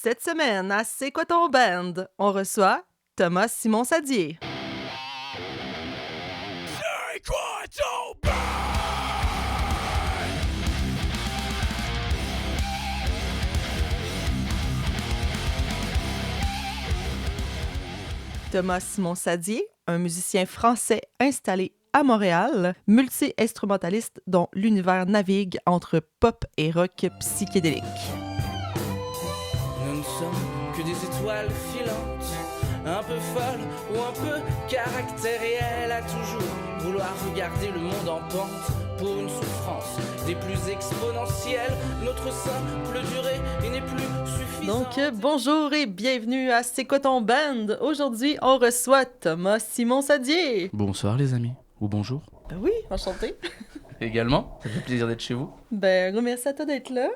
Cette semaine, à C'est quoi ton band? On reçoit Thomas Simon-Sadier. C'est quoi ton bail? Thomas Simon-Sadier, un musicien français installé à Montréal, multi-instrumentaliste dont l'univers navigue entre pop et rock psychédélique. Nous ne sommes que des étoiles filantes, un peu folles ou un peu caractérielles, à toujours vouloir regarder le monde en pente pour une souffrance des plus exponentielles. Notre simple durée n'est plus suffisante. Donc, bonjour et bienvenue à C'est quoi ton band? Aujourd'hui, on reçoit Thomas Simon-Sadier. Bonsoir les amis, ou bonjour. Ben oui, enchanté. Également, ça fait plaisir d'être chez vous. Ben, un gros merci à toi d'être là.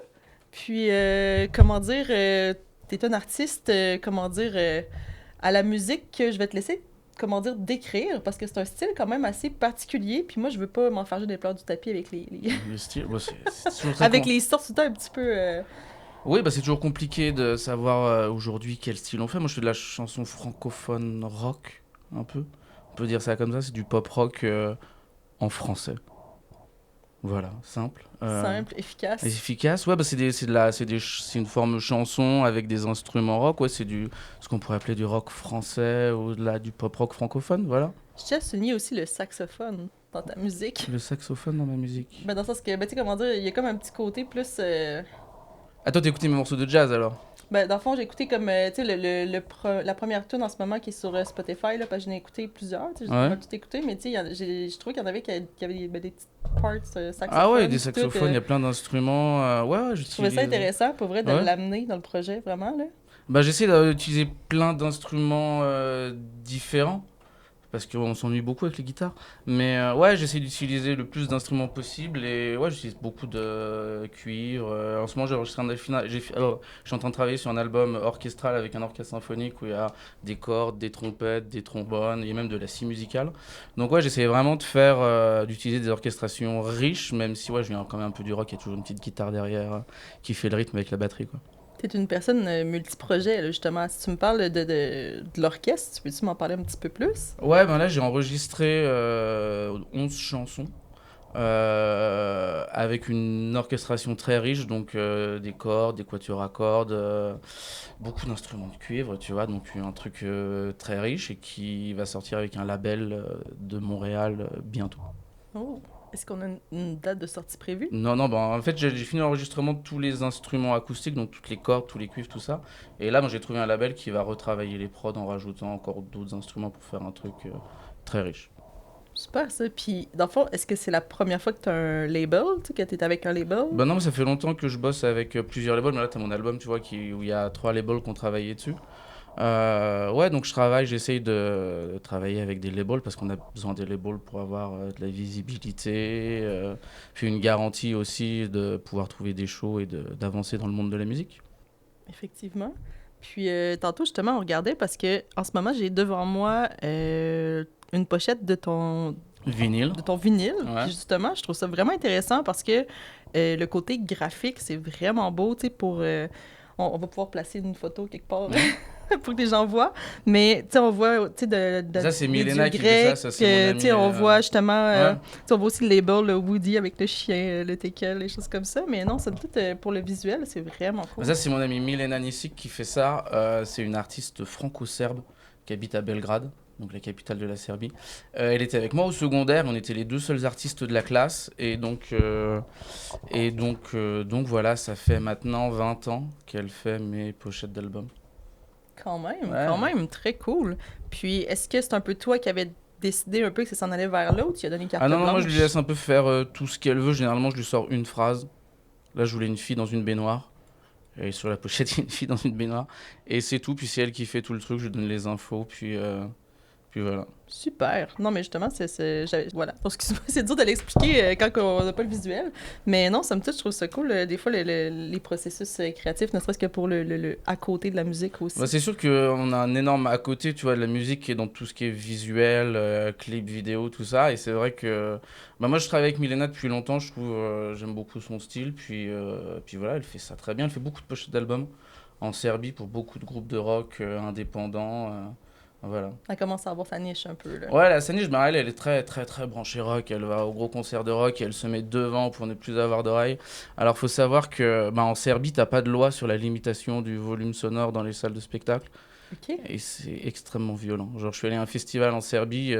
Puis, comment dire, t'es un artiste, à la musique que je vais te laisser, décrire, parce que c'est un style quand même assez particulier, puis moi, je veux pas m'enfarger des pleurs du tapis avec Le style, bon, c'est toujours très avec les sortes tout le temps un petit peu... Oui, bah c'est toujours compliqué de savoir aujourd'hui quel style on fait. Moi je fais de la chanson francophone rock, un peu. On peut dire ça comme ça, c'est du pop rock en français. Voilà, simple. Simple, efficace. Efficace, ouais, bah c'est une forme chanson avec des instruments rock, ouais, ce qu'on pourrait appeler du rock français ou du pop rock francophone, voilà. Je tiens à souligner aussi le saxophone dans ta musique. Le saxophone dans ma musique. Ben, dans le sens que, ben, tu sais, comment dire, il y a comme un petit côté plus... Ah, toi, t'as écouté mes morceaux de jazz alors? Ben, dans le fond, j'ai écouté comme, tu sais, la première tune en ce moment qui est sur Spotify, là, parce que j'en ai écouté plusieurs, tu sais, j'ai Ouais. pas tout écouté, mais tu sais, je trouvais qu'il y en avait qui avaient des petites parts saxophones. Ah ouais, des puis saxophones, tout, il y a plein d'instruments. Ouais, je trouvais ça intéressant, pour vrai, de Ouais. l'amener dans le projet, vraiment, là. Bah, j'essaie d'utiliser plein d'instruments différents, parce qu'on s'ennuie beaucoup avec les guitares. Mais ouais, j'essaie d'utiliser le plus d'instruments possible. Et ouais, j'utilise beaucoup de cuivre. En ce moment, j'ai enregistré alors, je suis en train de travailler sur un album orchestral avec un orchestre symphonique où il y a des cordes, des trompettes, des trombones et même de la scie musicale. Donc ouais, j'essaie vraiment d'utiliser des orchestrations riches, même si ouais, je viens quand même un peu du rock, il y a toujours une petite guitare derrière qui fait le rythme avec la batterie, quoi. T'es une personne multiprojet, là, justement. Si tu me parles de l'orchestre, peux-tu m'en parler un petit peu plus? Ouais, ben là j'ai enregistré 11 chansons avec une orchestration très riche, donc des cordes, des quatuors à cordes, beaucoup d'instruments de cuivre, tu vois, donc un truc très riche et qui va sortir avec un label de Montréal bientôt. Oh! Est-ce qu'on a une date de sortie prévue? Non, non, ben en fait j'ai fini l'enregistrement de tous les instruments acoustiques, donc toutes les cordes, tous les cuivres, tout ça. Et là, moi j'ai trouvé un label qui va retravailler les prods en rajoutant encore d'autres instruments pour faire un truc très riche. Super, ça. Puis, dans le fond, est-ce que c'est la première fois que tu as un label, tu sais, que tu es avec un label? Bah non, mais ça fait longtemps que je bosse avec plusieurs labels, mais là t'as mon album, tu vois, où il y a 3 labels qui ont travaillé dessus. Ouais, donc j'essaye de travailler avec des labels parce qu'on a besoin des labels pour avoir de la visibilité, puis une garantie aussi de pouvoir trouver des shows et d'avancer dans le monde de la musique. Effectivement. Puis, tantôt, justement, on regardait parce que en ce moment, j'ai devant moi une pochette Vinyle. de ton vinyle. Ouais. Puis, justement, je trouve ça vraiment intéressant parce que le côté graphique, c'est vraiment beau, tu sais, pour... on va pouvoir placer une photo quelque part pour que les gens voient. Mais, tu sais, on voit, tu sais, Ça, c'est des Milena dieux qui fait ça, grecs, ça, c'est mon ami, tu sais, on voit justement... ouais. tu sais, on voit aussi le label, le Woody avec le chien, le teckel, les choses comme ça. Mais non, c'est tout pour le visuel, c'est vraiment cool. Ça, c'est mon ami Milena Nisic qui fait ça. C'est une artiste franco-serbe qui habite à Belgrade, donc la capitale de la Serbie. Elle était avec moi au secondaire, on était les deux seuls artistes de la classe. Donc voilà, ça fait maintenant 20 ans qu'elle fait mes pochettes d'albums. Quand même, très cool. Puis, est-ce que c'est un peu toi qui avais décidé un peu que ça s'en allait vers là ou tu as donné carte Ah non, blanche? moi je lui laisse un peu faire tout ce qu'elle veut. Généralement, je lui sors une phrase. Là, je voulais une fille dans une baignoire. Et sur la pochette, il y a une fille dans une baignoire. Et c'est tout. Puis c'est elle qui fait tout le truc. Je lui donne les infos. Puis voilà. Super. Non, mais justement, voilà. Donc, excuse-moi, c'est dur de l'expliquer quand on n'a pas le visuel. Mais non, somme toute, je trouve ça cool. Des fois, les processus créatifs, ne serait-ce que pour le à côté de la musique aussi. Bah, c'est sûr qu'on a un énorme à côté, tu vois, de la musique qui est dans tout ce qui est visuel, clip, vidéo, tout ça. Et c'est vrai que moi, je travaille avec Milena depuis longtemps. Je trouve, j'aime beaucoup son style. Puis voilà, elle fait ça très bien. Elle fait beaucoup de pochettes d'albums. en Serbie pour beaucoup de groupes de rock indépendants. Voilà. Elle commence à avoir sa niche un peu, là. Ouais, la Sani, je me rappelle, elle est très, très, très branchée rock. Elle va au gros concert de rock et elle se met devant pour ne plus avoir d'oreilles. Alors, faut savoir que en Serbie, t'as pas de loi sur la limitation du volume sonore dans les salles de spectacle. OK. Et c'est extrêmement violent. Genre, je suis allé à un festival en Serbie,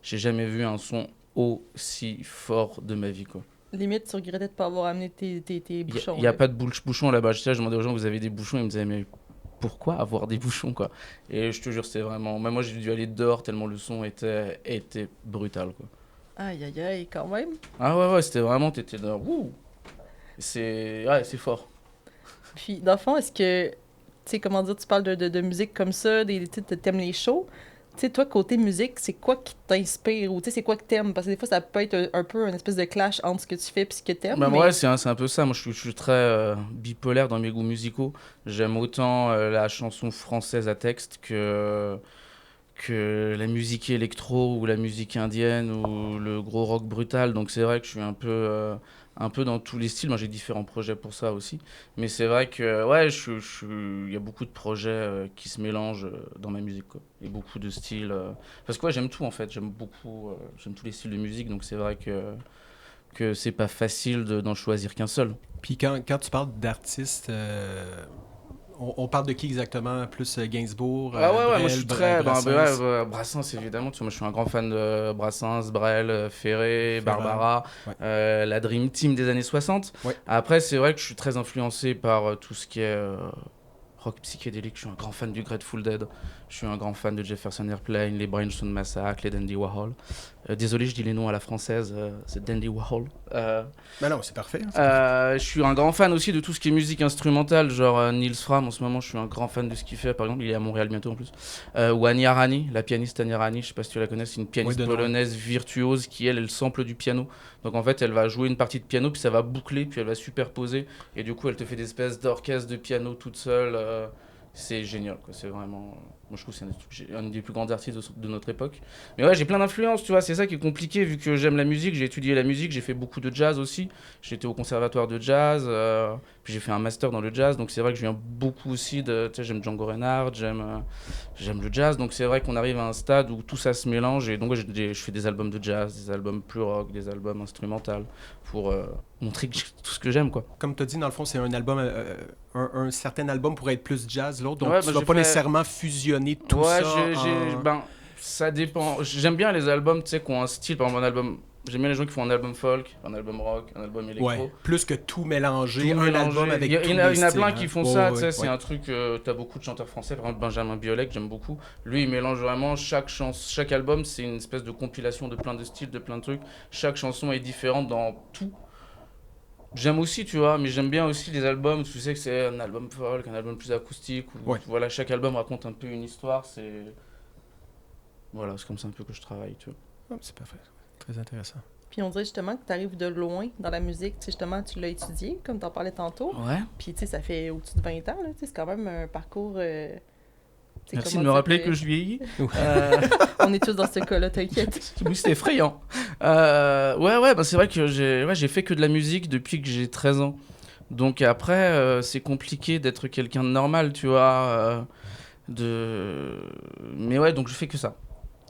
j'ai jamais vu un son aussi fort de ma vie, quoi. Limite, tu regrettais de pas avoir amené tes Il bouchons. n'y a là. pas de bouchons là-bas. Je demandais aux gens, vous avez des bouchons? Ils me disaient, mais pourquoi avoir des bouchons, quoi? Et je te jure, c'était vraiment... Même moi, j'ai dû aller dehors tellement le son était brutal, quoi. Aïe, aïe, aïe, quand même. Ah ouais, c'était vraiment... T'étais dans... Ouh! Ouais, c'est fort. Puis, dans le fond, est-ce que, tu sais, comment dire, tu parles de musique comme ça, t'aimes les shows. Tu sais, toi, côté musique, c'est quoi qui t'inspire ou tu sais, c'est quoi que t'aimes? Parce que des fois, ça peut être un peu une espèce de clash entre ce que tu fais et ce que t'aimes. Bah, mais... ouais, c'est un peu ça. Moi, je suis très bipolaire dans mes goûts musicaux. J'aime autant la chanson française à texte que la musique électro ou la musique indienne ou le gros rock brutal. Donc c'est vrai que je suis un peu dans tous les styles. Moi j'ai différents projets pour ça aussi. Mais c'est vrai que ouais, il y a beaucoup de projets qui se mélangent dans ma musique, quoi. Et beaucoup de styles. Parce que ouais, j'aime tout en fait. J'aime tous les styles de musique. Donc c'est vrai que c'est pas facile d'en choisir qu'un seul. Puis quand tu parles d'artistes, on parle de qui exactement? Plus Gainsbourg, Ah ouais, Brel, moi je suis très... Brassens? Brassens, évidemment. Tu vois, moi je suis un grand fan de Brassens, Brel, Ferré, Ferrand. Barbara, Ouais. la Dream Team des années 60. Ouais. Après, c'est vrai que je suis très influencé par tout ce qui est rock psychédélique. Je suis un grand fan du Grateful Dead. Je suis un grand fan de Jefferson Airplane, les Brainstorm Massacre, les Dandy Warhol. Désolé, je dis les noms à la française, c'est Dandy Warhol. Ben non, c'est parfait. Je suis un grand fan aussi de tout ce qui est musique instrumentale, genre Nils Fram. En ce moment, je suis un grand fan de ce qu'il fait. Par exemple, il est à Montréal bientôt en plus. Ou Annie Arani, la pianiste Annie Arani, je sais pas si tu la connais, c'est une pianiste Oui, de nom. polonaise virtuose qui elle sample du piano. Donc en fait, elle va jouer une partie de piano, puis ça va boucler, puis elle va superposer, et du coup, elle te fait des espèces d'orchestre de piano toute seule. C'est génial, quoi. C'est vraiment. Moi, je trouve que c'est un des plus grands artistes de notre époque. Mais ouais, j'ai plein d'influences, tu vois. C'est ça qui est compliqué, vu que j'aime la musique. J'ai étudié la musique, j'ai fait beaucoup de jazz aussi. J'étais au conservatoire de jazz, puis j'ai fait un master dans le jazz. Donc c'est vrai que je viens beaucoup aussi de. Tu sais, j'aime Django Reinhardt, j'aime le jazz. Donc c'est vrai qu'on arrive à un stade où tout ça se mélange. Et donc ouais, je fais des albums de jazz, des albums plus rock, des albums instrumentaux pour montrer tout ce que j'aime, quoi. Comme tu as dit, dans le fond, c'est un album, un certain album pourrait être plus jazz, l'autre. Donc Ouais, tu bah, vas j'ai pas fait- nécessairement fusionner tout Ouais, ça. ben, ça dépend. J'aime bien les albums, tu sais, qui ont un style. Par exemple, un album. J'aime bien les gens qui font un album folk, un album rock, un album électro. Ouais, plus que tout mélanger, Tout un mélanger. album avec Il y tous en a les plein styles, qui hein. font Ouais, ça, ouais, tu sais, c'est ouais. un truc, t'as beaucoup de chanteurs français, par exemple Benjamin Biolay, que j'aime beaucoup. Lui, il mélange vraiment chaque album, c'est une espèce de compilation de plein de styles, de plein de trucs. Chaque chanson est différente dans tout. J'aime aussi, tu vois, mais j'aime bien aussi les albums où tu sais que c'est un album folk, un album plus acoustique, où Ouais. voilà, chaque album raconte un peu une histoire, Voilà, c'est comme ça un peu que je travaille, tu vois. Oh, c'est parfait. Très intéressant. Puis on dirait justement que tu arrives de loin dans la musique. Tu sais, justement, tu l'as étudié, comme tu en parlais tantôt. Ouais. Puis, tu sais, ça fait au-dessus de 20 ans, là. Tu sais, c'est quand même un parcours... tu sais, Merci comment de me dire, rappeler que je vieillis. On est tous dans ce cas-là, t'inquiète. Oui, c'est effrayant. Ouais, bah c'est vrai que j'ai fait que de la musique depuis que j'ai 13 ans. Donc après, c'est compliqué d'être quelqu'un de normal, tu vois. Mais ouais, donc je fais que ça.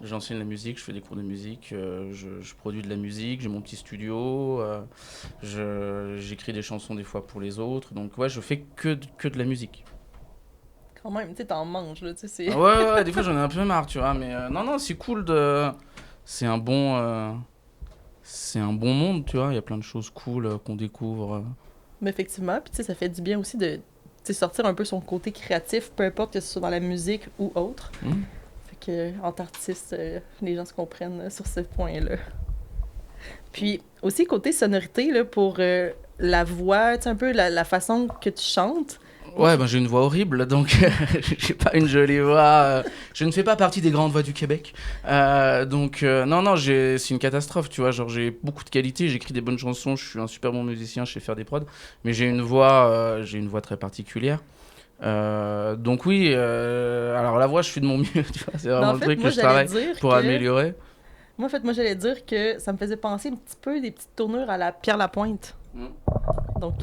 J'enseigne la musique, je fais des cours de musique, je produis de la musique, j'ai mon petit studio, j'écris des chansons des fois pour les autres. Donc ouais, je fais que de la musique. Quand même, tu sais, t'en manges, là, tu sais, c'est... Ouais, des fois j'en ai un peu marre, tu vois. Mais non, c'est cool de... C'est un bon monde, tu vois. Il y a plein de choses cool qu'on découvre. Mais effectivement, puis tu sais, ça fait du bien aussi de tu sais, sortir un peu son côté créatif, peu importe que ce soit dans la musique ou autre. Fait que, en tant qu'artiste, les gens se comprennent sur ce point-là. Puis aussi, côté sonorité, là, pour la voix, tu sais, un peu la façon que tu chantes. Ouais, ben j'ai une voix horrible, donc j'ai pas une jolie voix. Je ne fais pas partie des grandes voix du Québec. Non, c'est une catastrophe, tu vois. Genre, j'ai beaucoup de qualités, j'écris des bonnes chansons, je suis un super bon musicien, je sais faire des prods, mais j'ai une voix très particulière. Donc oui, alors la voix, je fais de mon mieux, tu vois. C'est Ben, vraiment en le fait, truc moi, que je j'allais travaille dire pour que... améliorer. Moi, en fait, moi, j'allais dire que ça me faisait penser un petit peu des petites tournures à la Pierre Lapointe. Donc,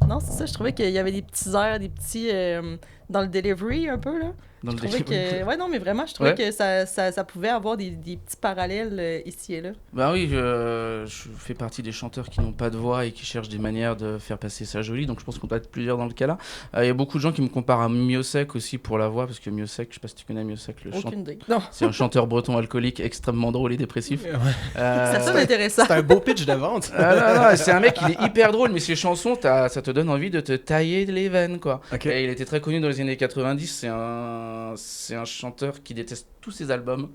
non, c'est ça, je trouvais qu'il y avait des petits airs, des petits... dans le delivery, un peu, là. Dans Je le trouvais délire. que... Ouais, non, mais vraiment, je trouvais Ouais. que ça pouvait avoir des petits parallèles ici et là. Bah oui, je fais partie des chanteurs qui n'ont pas de voix et qui cherchent des manières de faire passer ça joli, donc je pense qu'on doit être plusieurs dans le cas là. Il y a beaucoup de gens qui me comparent à Miosek aussi pour la voix, parce que Miosek, je sais pas si tu connais Miosek, Aucune idée. Non, c'est un chanteur breton alcoolique extrêmement drôle et dépressif. ça sonne intéressant. C'est un beau pitch de vente. Non, c'est un mec, il est hyper drôle, mais ses chansons, ça te donne envie de te tailler les veines, quoi. Ok. Et il était très connu dans les années 90, c'est un chanteur qui déteste tous ses albums,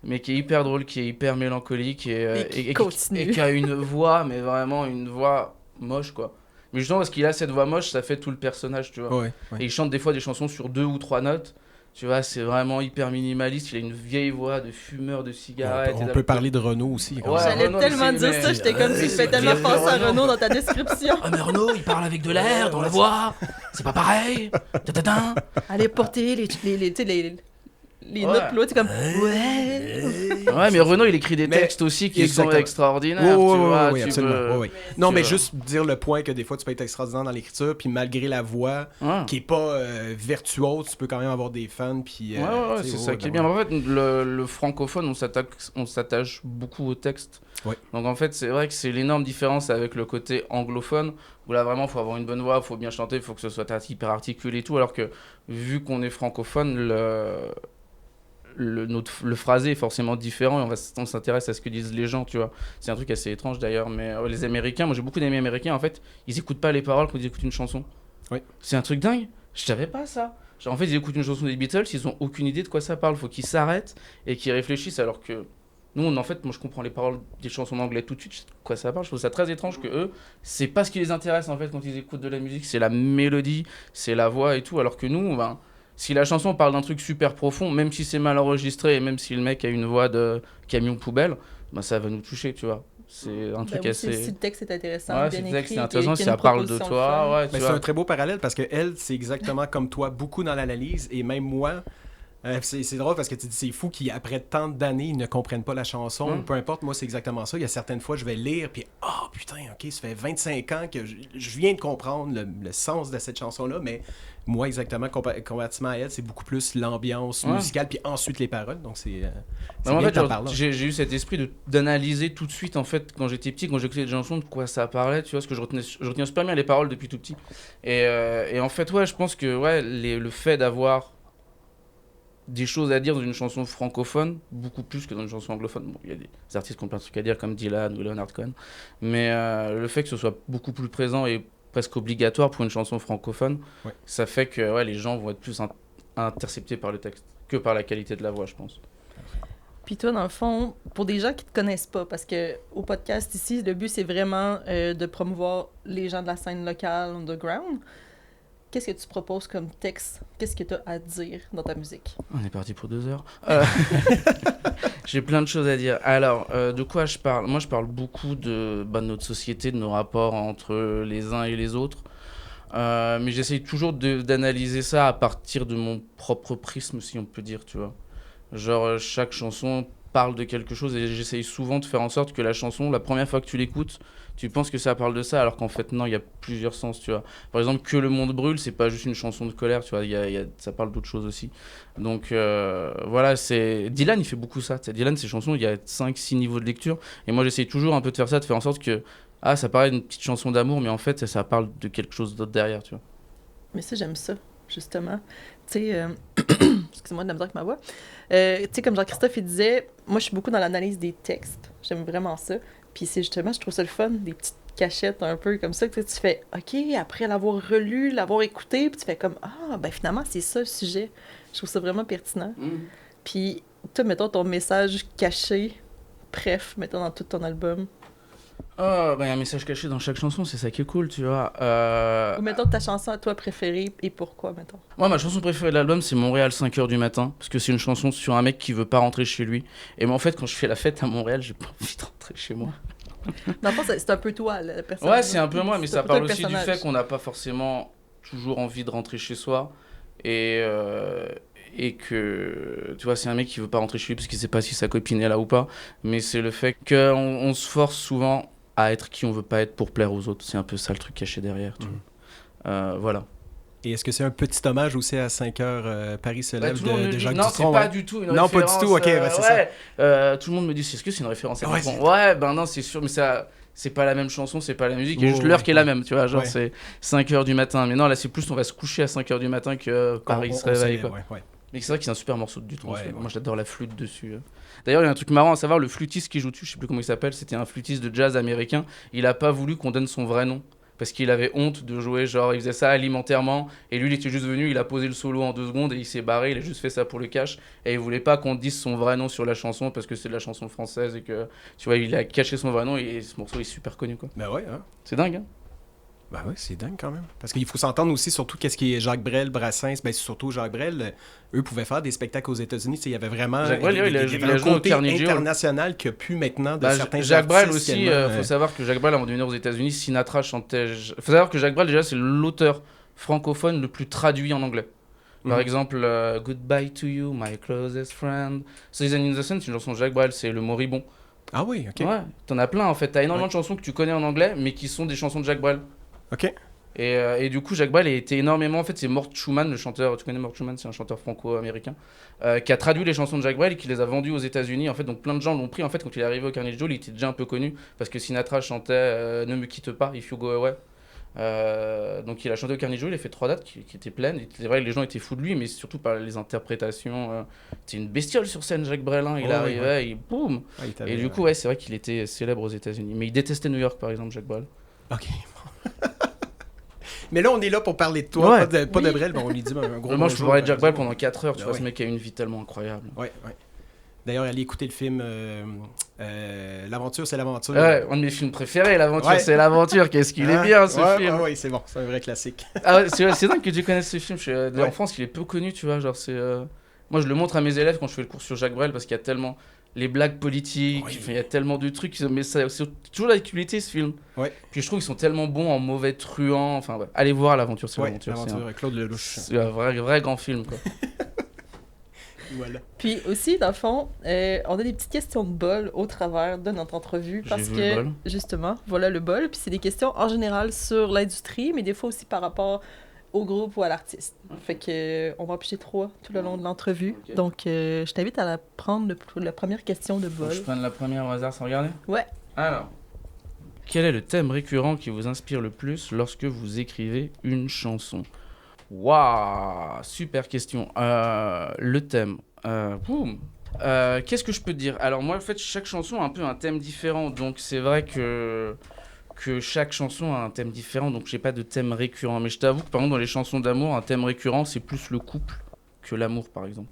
mais qui est hyper drôle, qui est hyper mélancolique Et qui continue. et qui a une voix, mais vraiment une voix moche, quoi. Mais justement, parce qu'il a cette voix moche, ça fait tout le personnage, tu vois. Ouais, ouais. Et il chante des fois des chansons sur 2 ou 3 notes. Tu vois, c'est vraiment hyper minimaliste. Il a une vieille voix de fumeur de cigarettes. On peut parler de Renault aussi. quand Ouais, même. J'allais Renaud, tellement mais dire c'est- ça, j'étais comme mais tu c'est fais tellement bien penser à Renaud. Renaud dans ta description. Ah, mais Renaud, il parle avec de l'air dans la voix. C'est pas pareil. Ta-ta-ta. Allez porter les tu sais, les Ouais. notes plus hautes, c'est comme ouais. Ouais, mais Renaud, il écrit des Mais- textes aussi qui Exactement. sont extraordinaires. Oui, tu vois, oui, tu absolument. peux- Oui, oui. Non, tu mais vois. juste dire le point que des fois, tu peux être extraordinaire dans l'écriture, puis malgré la voix Ouais. qui est pas virtuose, tu peux quand même avoir des fans. Puis, Ouais, tu sais, c'est ça qui est bien. En fait, le francophone, on s'attache beaucoup au texte. Ouais. Donc en fait, c'est vrai que c'est l'énorme différence avec le côté anglophone, où là vraiment, il faut avoir une bonne voix, il faut bien chanter, il faut que ce soit hyper articulé et tout. Alors que vu qu'on est francophone, le phrasé est forcément différent et on s'intéresse à ce que disent les gens, tu vois. C'est un truc assez étrange d'ailleurs, mais les Américains, moi j'ai beaucoup d'amis américains, en fait, ils écoutent pas les paroles quand ils écoutent une chanson. Oui. C'est un truc dingue, je savais pas ça. Genre, en fait, ils écoutent une chanson des Beatles, ils ont aucune idée de quoi ça parle, faut qu'ils s'arrêtent et qu'ils réfléchissent, alors que nous, en fait, moi je comprends les paroles des chansons en anglais tout de suite, je sais de quoi ça parle, je trouve ça très étrange que eux, c'est pas ce qui les intéresse en fait quand ils écoutent de la musique, c'est la mélodie, c'est la voix et tout, alors que nous, ben, si la chanson parle d'un truc super profond, même si c'est mal enregistré et même si le mec a une voix de camion poubelle, ben, ça va nous toucher, tu vois. C'est un truc Ben oui, si assez... le texte est intéressant, Ouais, bien si le écrit, texte est intéressant, si qu'il y a ça une parle de proposition toi, fun. ouais, tu Mais c'est vois. un très beau parallèle parce que elle, c'est exactement comme toi, beaucoup dans l'analyse, et même moi. C'est drôle parce que tu dis c'est fou qu'après tant d'années ils ne comprennent pas la chanson, ou peu importe, moi c'est exactement ça. Il y a certaines fois je vais lire puis putain, ok, ça fait 25 ans que je viens de comprendre le sens de cette chanson-là, mais moi exactement comparativement à elle, c'est beaucoup plus l'ambiance Ouais. musicale puis ensuite les paroles, donc c'est Non, en bien fait, que t'en genre, parles, là. j'ai eu cet esprit d'analyser tout de suite, en fait, quand j'étais petit, quand j'écoutais des chansons, de quoi ça parlait, tu vois, parce que je retenais super bien les paroles depuis tout petit. Et en fait, ouais, je pense que ouais, le fait d'avoir des choses à dire dans une chanson francophone, beaucoup plus que dans une chanson anglophone. Bon, il y a des artistes qui ont plein de trucs à dire, comme Dylan ou Leonard Cohen, mais le fait que ce soit beaucoup plus présent et presque obligatoire pour une chanson francophone, Ouais. ça fait que ouais, les gens vont être plus interceptés par le texte que par la qualité de la voix, je pense. Puis toi, dans le fond, pour des gens qui te connaissent pas, parce que au podcast ici, le but c'est vraiment de promouvoir les gens de la scène locale, underground. Qu'est-ce que tu proposes comme texte? Qu'est-ce que tu as à dire dans ta musique? On est parti pour 2 heures. J'ai plein de choses à dire. Alors, de quoi je parle? Moi, je parle beaucoup de notre société, de nos rapports entre les uns et les autres. Mais j'essaye toujours d'analyser ça à partir de mon propre prisme, si on peut dire, tu vois. Genre, chaque chanson parle de quelque chose et j'essaye souvent de faire en sorte que la chanson, la première fois que tu l'écoutes, tu penses que ça parle de ça, alors qu'en fait, non, il y a plusieurs sens, tu vois. Par exemple, Que le monde brûle, c'est pas juste une chanson de colère, tu vois, ça parle d'autres choses aussi. Donc, voilà, Dylan, il fait beaucoup ça. T'sais, Dylan, ses chansons, il y a 5-6 niveaux de lecture, et moi, j'essaye toujours un peu de faire ça, de faire en sorte que, ça paraît une petite chanson d'amour, mais en fait, ça parle de quelque chose d'autre derrière, tu vois. Mais ça, j'aime ça, justement. Tu sais, excuse-moi de la misère avec ma voix. Tu sais, comme Jean-Christophe, il disait, moi, je suis beaucoup dans l'analyse des textes. J'aime vraiment ça. Puis c'est justement, je trouve ça le fun, des petites cachettes un peu comme ça, que tu fais, OK, après l'avoir relu, l'avoir écouté, puis tu fais comme, ben finalement, c'est ça le sujet. Je trouve ça vraiment pertinent. Puis, toi, mettons ton message caché, bref, mettons dans tout ton album. Oh, il y a un message caché dans chaque chanson, c'est ça qui est cool, tu vois. Ou mettons ta chanson à toi préférée et pourquoi, mettons. Moi, ma chanson préférée de l'album, c'est Montréal 5h du matin, parce que c'est une chanson sur un mec qui veut pas rentrer chez lui. Et moi, en fait, quand je fais la fête à Montréal, j'ai pas envie de rentrer chez moi. Dans le fond, c'est un peu toi, la personne. Ouais, c'est un peu moi, mais C'est ça un peu toi, parle le aussi du personnage. fait qu'on n'a pas forcément toujours envie de rentrer chez soi. Et que, tu vois, c'est un mec qui veut pas rentrer chez lui parce qu'il sait pas si sa copine est là ou pas. Mais c'est le fait qu'on se force souvent à être qui on veut pas être pour plaire aux autres. C'est un peu ça le truc caché derrière. Tu vois. Voilà. Et est-ce que c'est un petit hommage aussi à 5 heures Paris se lève de Jacques non, Dutronc? c'est pas du tout une non, référence. pas du tout, ok, c'est ça. Tout le monde me dit, est-ce que c'est une référence à Dutronc? Ouais, ben non, c'est sûr, mais ça... C'est pas la même chanson, c'est pas la musique, il y a juste l'heure qui est la même, tu vois, genre c'est 5h du matin. Mais non, là c'est plus on va se coucher à 5h du matin que Paris se réveille, quoi. Mais c'est vrai que c'est un super morceau de Dutronc. Moi j'adore la flûte dessus. D'ailleurs, il y a un truc marrant à savoir, le flûtiste qui joue dessus, je sais plus comment il s'appelle, c'était un flûtiste de jazz américain. Il a pas voulu qu'on donne son vrai nom. Parce qu'il avait honte de jouer, genre il faisait ça alimentairement, et lui il était juste venu, il a posé le solo en 2 secondes et il s'est barré, il a juste fait ça pour le cash, et il voulait pas qu'on dise son vrai nom sur la chanson parce que c'est de la chanson française et que, tu vois, il a caché son vrai nom et ce morceau est super connu, quoi. Ben ouais, hein. C'est dingue, hein. Ben oui, c'est dingue quand même. Parce qu'il faut s'entendre aussi sur tout ce qui est Jacques Brel, Brassens, ben surtout Jacques Brel, eux pouvaient faire des spectacles aux États-Unis. Il y avait vraiment Jacques Brel, il a un joué au côté Carnegie Hall. international qu'il n'y a plus maintenant de certains Jacques Brel artistes aussi, faut savoir que Jacques Brel, avant de venir aux États-Unis, Sinatra chantait. Faut savoir que Jacques Brel, déjà, c'est l'auteur francophone le plus traduit en anglais. Par exemple, Goodbye to you, my closest friend. Season in the Sun, c'est une chanson de Jacques Brel, c'est le moribond. Ah oui, ok. Ouais, t'en as plein en fait. T'as énormément de chansons que tu connais en anglais, mais qui sont des chansons de Jacques Brel. Ok. Et du coup, Jacques Brel a été énormément. En fait, c'est Mort Schumann, le chanteur. Tu connais Mort Schumann, c'est un chanteur franco-américain, qui a traduit les chansons de Jacques Brel et qui les a vendues aux États-Unis. En fait, donc plein de gens l'ont pris. En fait, quand il est arrivé au Carnegie Hall, il était déjà un peu connu parce que Sinatra chantait Ne me quitte pas, If You Go Away. Donc il a chanté au Carnegie Hall, il a fait 3 dates qui étaient pleines. C'est vrai que les gens étaient fous de lui, mais surtout par les interprétations. C'était une bestiole sur scène, Jacques Brel. Il arrivait, il boum. Et du coup, c'est vrai qu'il était célèbre aux États-Unis. Mais il détestait New York, par exemple, Jacques Brel. Ok. Mais là, on est là pour parler de toi, pas de Brel. Bon, on lui dit un gros moi, je pourrais être Jacques Brel pendant 4 heures. Tu vois, ce mec a une vie tellement incroyable. Ouais. D'ailleurs, allez écouter le film L'aventure, c'est l'aventure. Ouais, un de mes films préférés, L'aventure, c'est l'aventure. Qu'est-ce qu'il est bien, ce film. Oui, c'est bon, c'est un vrai classique. C'est dingue que tu connaisses ce film. En France, il est peu connu, tu vois. Genre, moi, je le montre à mes élèves quand je fais le cours sur Jacques Brel parce qu'il y a tellement les blagues politiques, il y a tellement de trucs, mais c'est toujours l'actualité, ce film. Puis je trouve qu'ils sont tellement bons en mauvais truands. Enfin, allez voir L'aventure, c'est l'aventure. L'aventure, Claude Lelouch. C'est un vrai grand film, quoi. Voilà. Puis aussi, dans le fond, on a des petites questions de bol au travers de notre entrevue parce que, justement, voilà le bol. Puis c'est des questions en général sur l'industrie, mais des fois aussi par rapport au groupe ou à l'artiste. Fait que on va en piger 3 tout le long de l'entrevue. Okay. Donc, je t'invite à prendre la première question de bol. Je prends la première au hasard sans regarder? Ouais. Alors, quel est le thème récurrent qui vous inspire le plus lorsque vous écrivez une chanson? Waouh, super question. Le thème. Qu'est-ce que je peux te dire? Alors moi, en fait, chaque chanson a un peu un thème différent. Donc c'est vrai que chaque chanson a un thème différent. Donc j'ai pas de thème récurrent. Mais je t'avoue que par exemple dans les chansons d'amour, un thème récurrent, c'est plus le couple que l'amour, par exemple.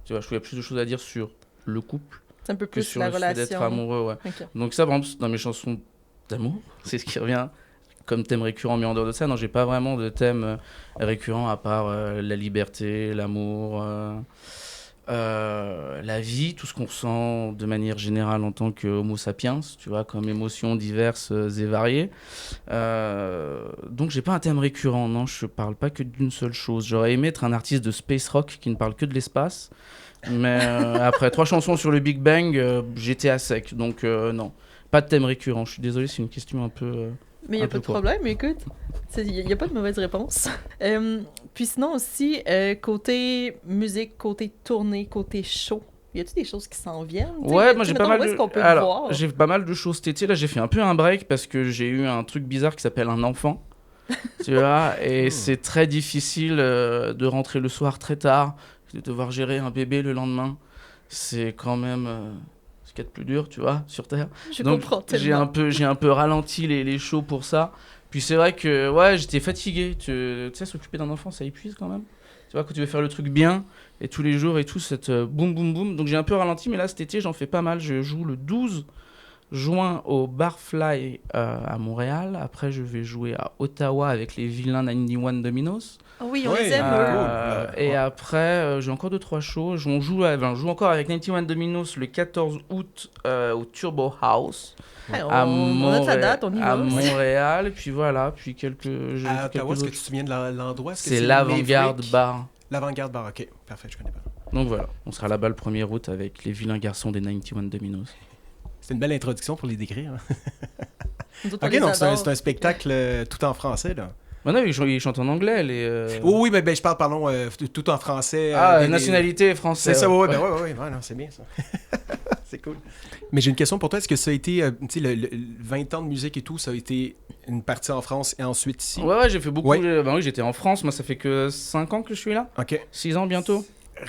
Tu vois, je trouve qu'il y a plus de choses à dire sur le couple. C'est un peu plus sur la le relation. fait d'être amoureux, ouais. Okay. Donc ça, par exemple, dans mes chansons d'amour, c'est ce qui revient comme thème récurrent, mais en dehors de ça, non, j'ai pas vraiment de thème récurrent à part la liberté, l'amour, la vie, tout ce qu'on ressent de manière générale en tant qu'homo sapiens, tu vois, comme émotions diverses et variées. Donc j'ai pas un thème récurrent, non, je parle pas que d'une seule chose. J'aurais aimé être un artiste de space rock qui ne parle que de l'espace, mais après 3 chansons sur le Big Bang, j'étais à sec, donc non, pas de thème récurrent. Je suis désolé, c'est une question un peu... Mais il n'y a pas de problème, écoute. Il n'y a pas de mauvaise réponse. Puis sinon aussi, côté musique, côté tournée, côté show, y a-t-il des choses qui s'en viennent? Ouais, moi j'ai pas mal de... Alors, j'ai pas mal de choses cet été. Là, j'ai fait un peu un break parce que j'ai eu un truc bizarre qui s'appelle un enfant. Tu vois, et c'est très difficile de rentrer le soir très tard, de devoir gérer un bébé le lendemain. C'est quand même... ce qu'il y a de plus dur, tu vois, sur Terre. Donc, j'ai un peu ralenti les shows pour ça. Puis c'est vrai que, ouais, j'étais fatigué. Tu sais, s'occuper d'un enfant, ça épuise quand même. Tu vois, quand tu veux faire le truc bien, et tous les jours et tout, cette boum, boum, boum. Donc j'ai un peu ralenti, mais là, cet été, j'en fais pas mal. Je joue le 12 juin au Barfly à Montréal. Après, je vais jouer à Ottawa avec les vilains 91 Dominos. Oh oui, on les aime. Et après, j'ai encore 2-3 shows. On joue encore avec 91 Dominos le 14 août au Turbo House. À Montréal. Et puis voilà, puis quelques... À Ottawa, est-ce que tu te souviens de l'endroit? C'est l'Avant-Garde Bar. L'Avant-Garde Bar, ok. Parfait, je connais pas. Donc voilà, on sera là-bas le 1er août avec les vilains garçons des 91 Dominos. C'est une belle introduction pour les décrire. Nous autres, on Ok, les donc c'est adore. un spectacle tout en français, là. Bah non, ils chantent en anglais. Oui, ben, je parle, pardon, tout en français. Nationalité française. C'est ça, oui, non, c'est bien ça. C'est cool. Mais j'ai une question pour toi. Est-ce que ça a été, tu sais, le 20 ans de musique et tout, ça a été une partie en France et ensuite ici? Ouais, j'ai fait beaucoup. Ouais. Bah oui, j'étais en France. Moi, ça fait que 5 ans que je suis là. Ok. 6 ans bientôt.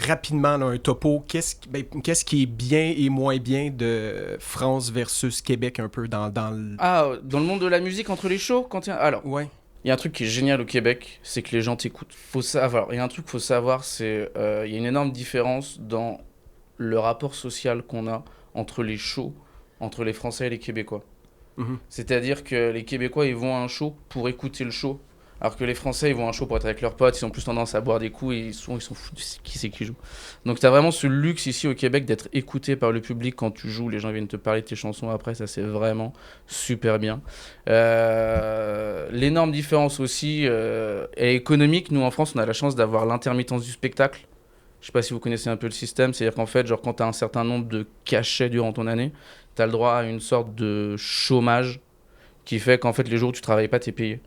Rapidement, là, un topo. Qu'est-ce qui est bien et moins bien de France versus Québec un peu dans le... Dans le monde de la musique, entre les shows, alors, Ouais. il y a un truc qui est génial au Québec, c'est que les gens t'écoutent. Faut savoir. Il y a un truc qu'il faut savoir, c'est il y a une énorme différence dans le rapport social qu'on a entre les shows, entre les Français et les Québécois. Mhm. C'est-à-dire que les Québécois, ils vont à un show pour écouter le show, alors que les Français, ils vont à un show pour être avec leurs potes, ils ont plus tendance à boire des coups et ils s'en foutent de qui c'est qui joue. Donc t'as vraiment ce luxe ici au Québec d'être écouté par le public quand tu joues, les gens viennent te parler de tes chansons après, ça c'est vraiment super bien. L'énorme différence aussi est économique. Nous en France, on a la chance d'avoir l'intermittence du spectacle. Je sais pas si vous connaissez un peu le système, c'est-à-dire qu'en fait, genre quand tu as un certain nombre de cachets durant ton année, tu as le droit à une sorte de chômage qui fait qu'en fait les jours où tu travailles pas, tu es payé.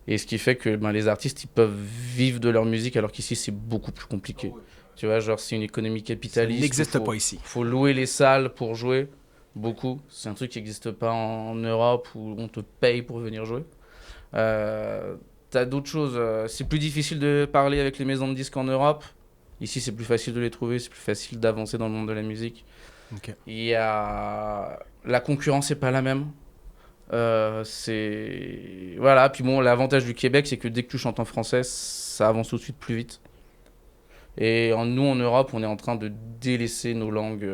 Et ce qui fait que les artistes, ils peuvent vivre de leur musique alors qu'ici c'est beaucoup plus compliqué. Tu vois, genre c'est une économie Ça capitaliste. n'existe pas ici. Faut louer les salles pour jouer, beaucoup. C'est un truc qui n'existe pas en Europe où on te paye pour venir jouer. T'as d'autres choses. C'est plus difficile de parler avec les maisons de disques en Europe. Ici, c'est plus facile de les trouver, c'est plus facile d'avancer dans le monde de la musique. Ok. Il y a... La concurrence n'est pas la même. Voilà, puis bon, l'avantage du Québec, c'est que dès que tu chantes en français, ça avance tout de suite plus vite. Et nous, en Europe, on est en train de délaisser nos langues,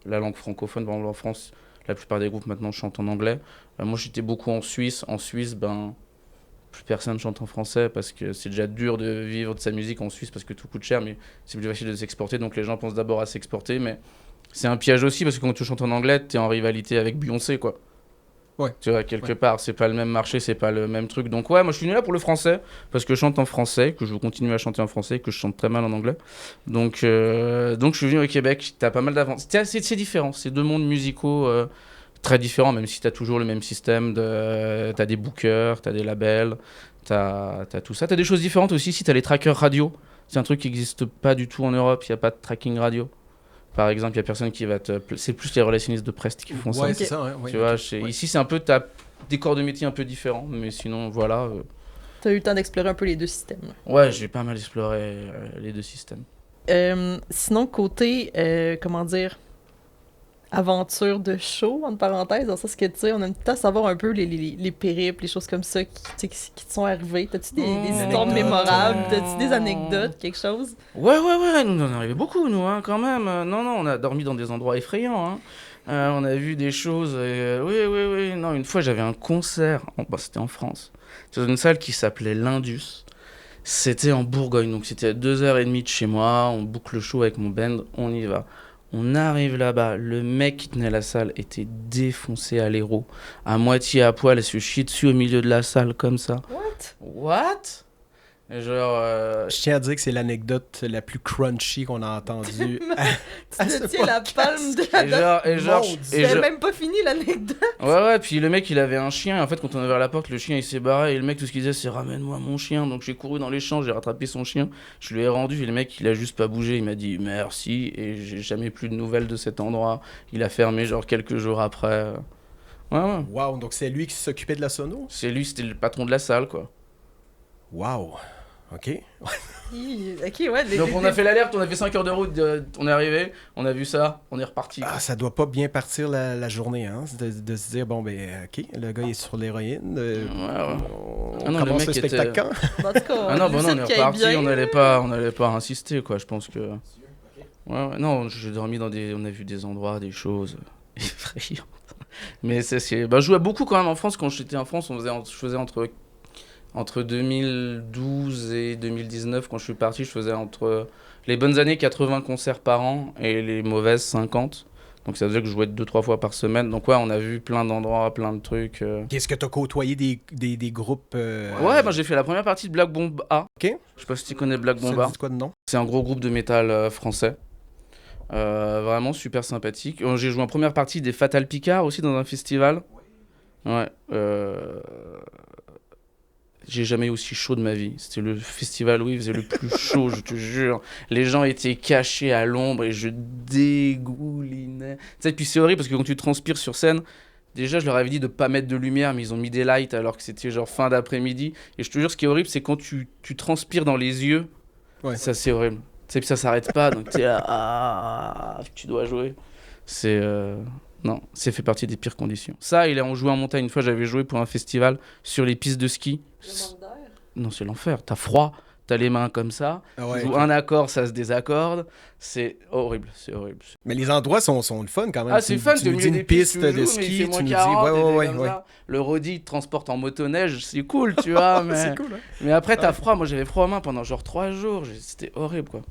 la langue francophone. Par exemple, en France, la plupart des groupes maintenant chantent en anglais. Moi, j'étais beaucoup en Suisse. En Suisse, plus personne chante en français parce que c'est déjà dur de vivre de sa musique en Suisse parce que tout coûte cher, mais c'est plus facile de s'exporter, donc les gens pensent d'abord à s'exporter, mais c'est un piège aussi parce que quand tu chantes en anglais, t'es en rivalité avec Beyoncé, quoi. Ouais. Tu vois, quelque part, c'est pas le même marché, c'est pas le même truc. Donc ouais, moi je suis venu là pour le français parce que je chante en français, que je veux continuer à chanter en français, que je chante très mal en anglais. Donc je suis venu au Québec, t'as pas mal d'avance. C'est différent, c'est deux mondes musicaux très différents, même si t'as toujours le même système. T'as des bookers, t'as des labels, t'as tout ça. T'as des choses différentes aussi, si t'as les trackers radio. C'est un truc qui n'existe pas du tout en Europe, il n'y a pas de tracking radio. Par exemple, il n'y a personne qui va te... C'est plus les relationnistes de presse qui font ça. Ouais, c'est ça, hein, ouais, Tu vois, ok. Ouais. ici, c'est un peu... T'as des corps de métier un peu différents, mais sinon, voilà. T'as eu le temps d'explorer un peu les deux systèmes. Ouais, j'ai pas mal exploré les deux systèmes. Sinon, côté, comment dire, aventure de show, entre parenthèses, dans ça, ce que tu sais, on aime tout le temps savoir un peu les périples, les choses comme ça qui te sont arrivées. T'as-tu des histoires anecdotes, mémorables? T'as-tu des anecdotes, quelque chose? Ouais, nous en arrivait beaucoup, nous, hein, quand même. Non, on a dormi dans des endroits effrayants, hein. On a vu des choses... oui. Non, une fois, j'avais un concert, c'était en France, dans une salle qui s'appelait l'Indus. C'était en Bourgogne, donc c'était à 2h30 de chez moi. On boucle le show avec mon band, on y va. On arrive là-bas, le mec qui tenait la salle était défoncé à l'héros, à moitié à poil, elle se chie dessus au milieu de la salle comme ça. What? Et genre... Je tiens à dire que c'est l'anecdote la plus crunchy qu'on a entendue. Tu te tiens la palme de la C'était même pas fini l'anecdote. Ouais, puis le mec il avait un chien, et en fait quand on a ouvert la porte, le chien il s'est barré, et le mec tout ce qu'il disait c'est ramène-moi mon chien, donc j'ai couru dans les champs, j'ai rattrapé son chien, je lui ai rendu, et le mec il a juste pas bougé, il m'a dit merci, et j'ai jamais plus de nouvelles de cet endroit, il a fermé genre quelques jours après. Ouais. Wow, donc c'est lui qui s'occupait de la sono? C'est lui, c'était le patron de la salle quoi. Wow. Ok. Ok, ouais. Donc on a fait l'alerte, on a fait 5 heures de route, on est arrivé, on a vu ça, on est reparti. Ah, ça doit pas bien partir la journée, hein, de se dire, bon, ok, le gars il est sur l'héroïne, Ouais. On commence le spectacle quand? En tout cas, non, on est reparti, on n'allait pas insister, quoi, je pense que... Ouais, non, j'ai dormi on a vu des endroits, des choses effrayantes. Mais je jouais beaucoup quand même en France, quand j'étais en France, je faisais entre 2012 et 2019, quand je suis parti, je faisais entre les bonnes années 80 concerts par an et les mauvaises 50. Donc ça veut dire que je jouais 2-3 fois par semaine. Donc ouais, on a vu plein d'endroits, plein de trucs. Qu'est-ce que t'as côtoyé des groupes Ouais, j'ai fait la première partie de Black Bomb A. Ok. Je sais pas si tu connais Black Bomb A. C'est quoi de nom? C'est un gros groupe de métal français. Vraiment super sympathique. J'ai joué en première partie des Fatal Picard aussi dans un festival. Ouais. J'ai jamais eu aussi chaud de ma vie. C'était le festival où il faisait le plus chaud, je te jure. Les gens étaient cachés à l'ombre et je dégoulinais. Tu sais, puis c'est horrible parce que quand tu transpires sur scène, déjà je leur avais dit de pas mettre de lumière, mais ils ont mis des lights alors que c'était genre fin d'après-midi. Et je te jure, ce qui est horrible, c'est quand tu transpires dans les yeux. Ouais. Ça, c'est horrible. Tu sais, puis ça s'arrête pas, donc t'es là, tu dois jouer. C'est. Non, c'est fait partie des pires conditions. Ça, on jouait en montagne. Une fois, j'avais joué pour un festival sur les pistes de ski. Non, c'est l'enfer. T'as froid, t'as les mains comme ça. Ah ouais, tu joues un accord, ça se désaccorde. C'est horrible, c'est horrible. Mais les endroits sont le fun quand même. Ah, c'est fun, tu nous dis une piste de ski, tu nous dis ouais. Le Rodi il te transporte en motoneige, c'est cool, tu vois. Mais, c'est cool, hein? Mais après, t'as froid. Moi, j'avais froid aux mains pendant genre 3 jours. C'était horrible, quoi.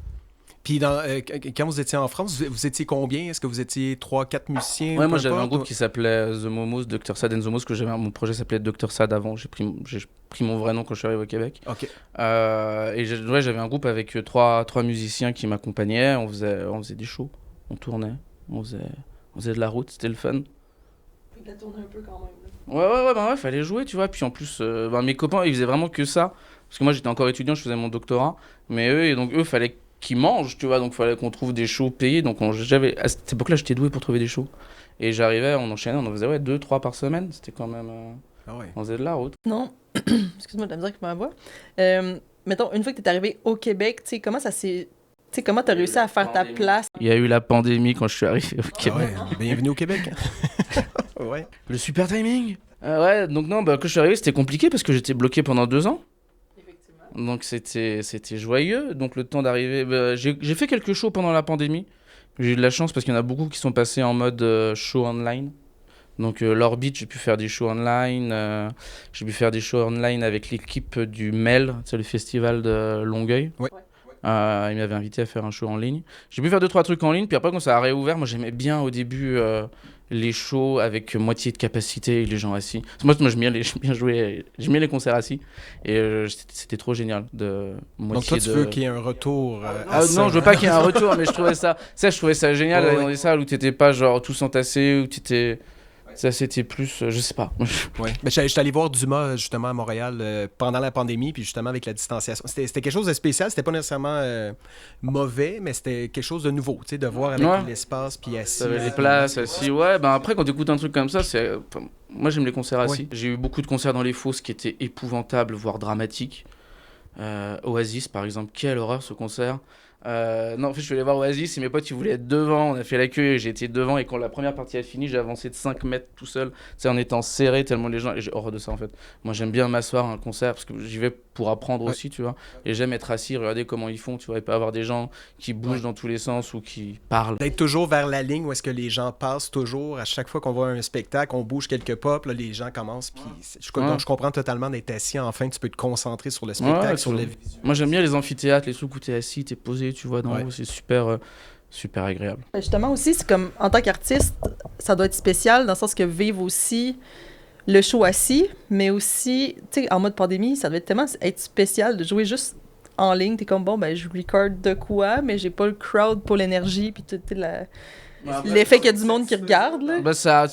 Puis quand vous étiez en France, vous étiez combien? Est-ce que vous étiez 3-4 musiciens? Ouais, moi j'avais un groupe qui s'appelait The Momos, Dr. Sad and The Momos, mon projet s'appelait Dr. Sad avant. J'ai pris mon vrai nom quand je suis arrivé au Québec. Ok. Et j'avais un groupe avec trois musiciens qui m'accompagnaient. On faisait des shows, on tournait, on faisait de la route, c'était le fun. Puis de la tourner un peu quand même. Là. Ouais, fallait jouer, tu vois. Puis en plus, mes copains, ils faisaient vraiment que ça. Parce que moi j'étais encore étudiant, je faisais mon doctorat. Mais eux, fallait qu'ils mangent, tu vois, donc il fallait qu'on trouve des shows payés. Donc à cette époque-là, j'étais doué pour trouver des shows. Et j'arrivais, on enchaînait, on en faisait 2-3 par semaine. C'était quand même. On faisait de la route. Non, excuse-moi de la misère avec ma voix. Mettons, une fois que t'es arrivé au Québec, tu sais, comment ça s'est. Tu sais, comment t'as réussi à faire ta place? Il y a eu la pandémie quand je suis arrivé au Québec. Ouais, bienvenue au Québec. Ouais. Le super timing. Donc non, quand je suis arrivé, c'était compliqué parce que j'étais bloqué pendant 2 ans. Donc c'était joyeux. Donc le temps d'arriver, j'ai fait quelques shows pendant la pandémie. J'ai eu de la chance parce qu'il y en a beaucoup qui sont passés en mode show online. Donc l'Orbit, j'ai pu faire des shows online. J'ai pu faire des shows online avec l'équipe du MEL, c'est le festival de Longueuil. Ouais. Il m'avait invité à faire un show en ligne. J'ai pu faire 2-3 trucs en ligne. Puis après, quand ça a réouvert, moi j'aimais bien au début les shows avec moitié de capacité et les gens assis. Moi j'aime bien jouer, j'aime bien les concerts assis. Et c'était trop génial. Donc toi, tu veux qu'il y ait un retour non, je veux pas qu'il y ait un retour, mais je trouvais ça génial d'aller dans des salles où t'étais pas genre tous entassés, où t'étais. Ça, c'était plus, je sais pas. Ouais. Mais j'étais allé voir Dumas, justement, à Montréal pendant la pandémie, puis justement avec la distanciation. C'était quelque chose de spécial. C'était pas nécessairement mauvais, mais c'était quelque chose de nouveau, tu sais, de voir avec l'espace, puis assis. T'avais les places, assis. Ouais, après, quand t'écoutes un truc comme ça, moi, j'aime les concerts assis. Ouais. J'ai eu beaucoup de concerts dans les fosses qui étaient épouvantables, voire dramatiques. Oasis, par exemple. Quelle horreur, ce concert. Non, en fait, je suis allé voir Oasis et mes potes ils voulaient être devant. On a fait la queue et j'ai été devant. Et quand la première partie a fini, j'ai avancé de 5 mètres tout seul. Tu sais, en étant serré tellement les gens. Et j'ai horreur de ça en fait. Moi, j'aime bien m'asseoir à un concert parce que j'y vais pour apprendre aussi, tu vois. Et j'aime être assis, regarder comment ils font, tu vois. Et pas avoir des gens qui bougent dans tous les sens ou qui parlent. D'être toujours vers la ligne où est-ce que les gens passent toujours. À chaque fois qu'on voit un spectacle, on bouge quelques pas, puis là, les gens commencent. Puis donc, je comprends totalement d'être assis. Enfin, tu peux te concentrer sur le spectacle, sur les. Moi, j'aime bien les amphithéâtres, les trucs où t'es assis, t'es posé, tu vois, dans haut, c'est super agréable. Justement aussi, c'est comme, en tant qu'artiste, ça doit être spécial dans le sens que vivre aussi le show assis, mais aussi, tu sais, en mode pandémie, ça doit tellement être spécial de jouer juste en ligne. T'es comme, bon, je record de quoi, mais j'ai pas le crowd pour l'énergie, puis tout, l'effet qu'il y a du monde qui regarde, là. Ça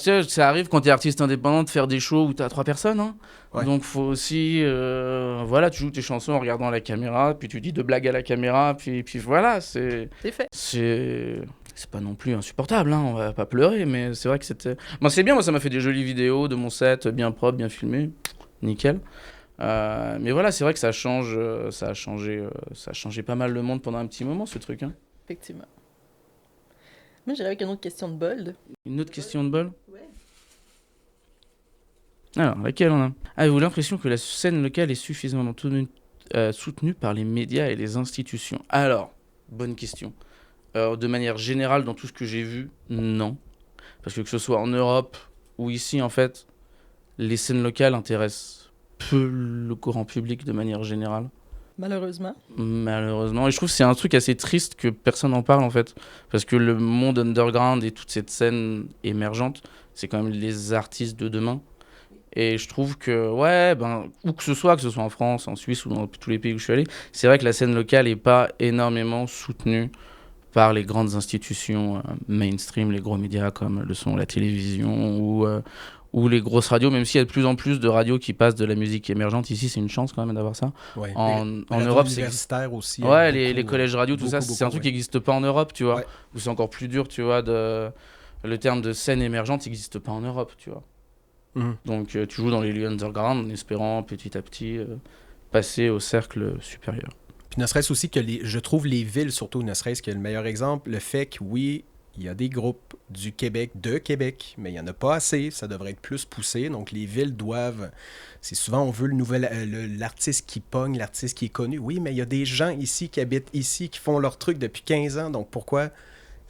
arrive quand t'es artiste indépendant de faire des shows où t'as 3 personnes, hein. Ouais. Donc faut aussi, tu joues tes chansons en regardant la caméra, puis tu dis 2 blagues à la caméra, puis voilà, c'est fait. C'est pas non plus insupportable, hein, on va pas pleurer, mais c'est vrai que c'était. C'est bien, moi ça m'a fait des jolies vidéos de mon set, bien propre, bien filmé, nickel. Mais voilà, c'est vrai que ça a changé pas mal le monde pendant un petit moment, ce truc, hein. Effectivement. Moi, j'irais avec une autre question de Bold. Une autre question de Bold ? Ouais. Alors, laquelle on a ? Avez-vous l'impression que la scène locale est suffisamment soutenue par les médias et les institutions ? Alors, bonne question. De manière générale, dans tout ce que j'ai vu, non. Parce que ce soit en Europe ou ici, en fait, les scènes locales intéressent peu le grand public de manière générale. Malheureusement. Et je trouve que c'est un truc assez triste que personne n'en parle en fait. Parce que le monde underground et toute cette scène émergente, c'est quand même les artistes de demain. Et je trouve que, où que ce soit en France, en Suisse ou dans tous les pays où je suis allé, c'est vrai que la scène locale n'est pas énormément soutenue par les grandes institutions mainstream, les gros médias comme le son, la télévision ou les grosses radios, même s'il y a de plus en plus de radios qui passent de la musique émergente. Ici, c'est une chance quand même d'avoir ça. Ouais. En Les Europe, c'est... universitaires aussi. Ouais, beaucoup, les collèges radio, tout ça, beaucoup, c'est un truc qui n'existe pas en Europe, tu vois. Ouais. Où c'est encore plus dur, tu vois, le terme de scène émergente n'existe pas en Europe, tu vois. Mhm. Donc tu joues dans les lieux underground en espérant petit à petit passer au cercle supérieur. Puis ne serait-ce aussi que je trouve les villes, surtout, ne serait-ce que le meilleur exemple, le fait que oui, il y a des groupes du Québec, mais il n'y en a pas assez, ça devrait être plus poussé, donc les villes doivent... C'est souvent, on veut l'artiste qui pogne, l'artiste qui est connu. Oui, mais il y a des gens ici qui habitent ici, qui font leur truc depuis 15 ans, donc pourquoi...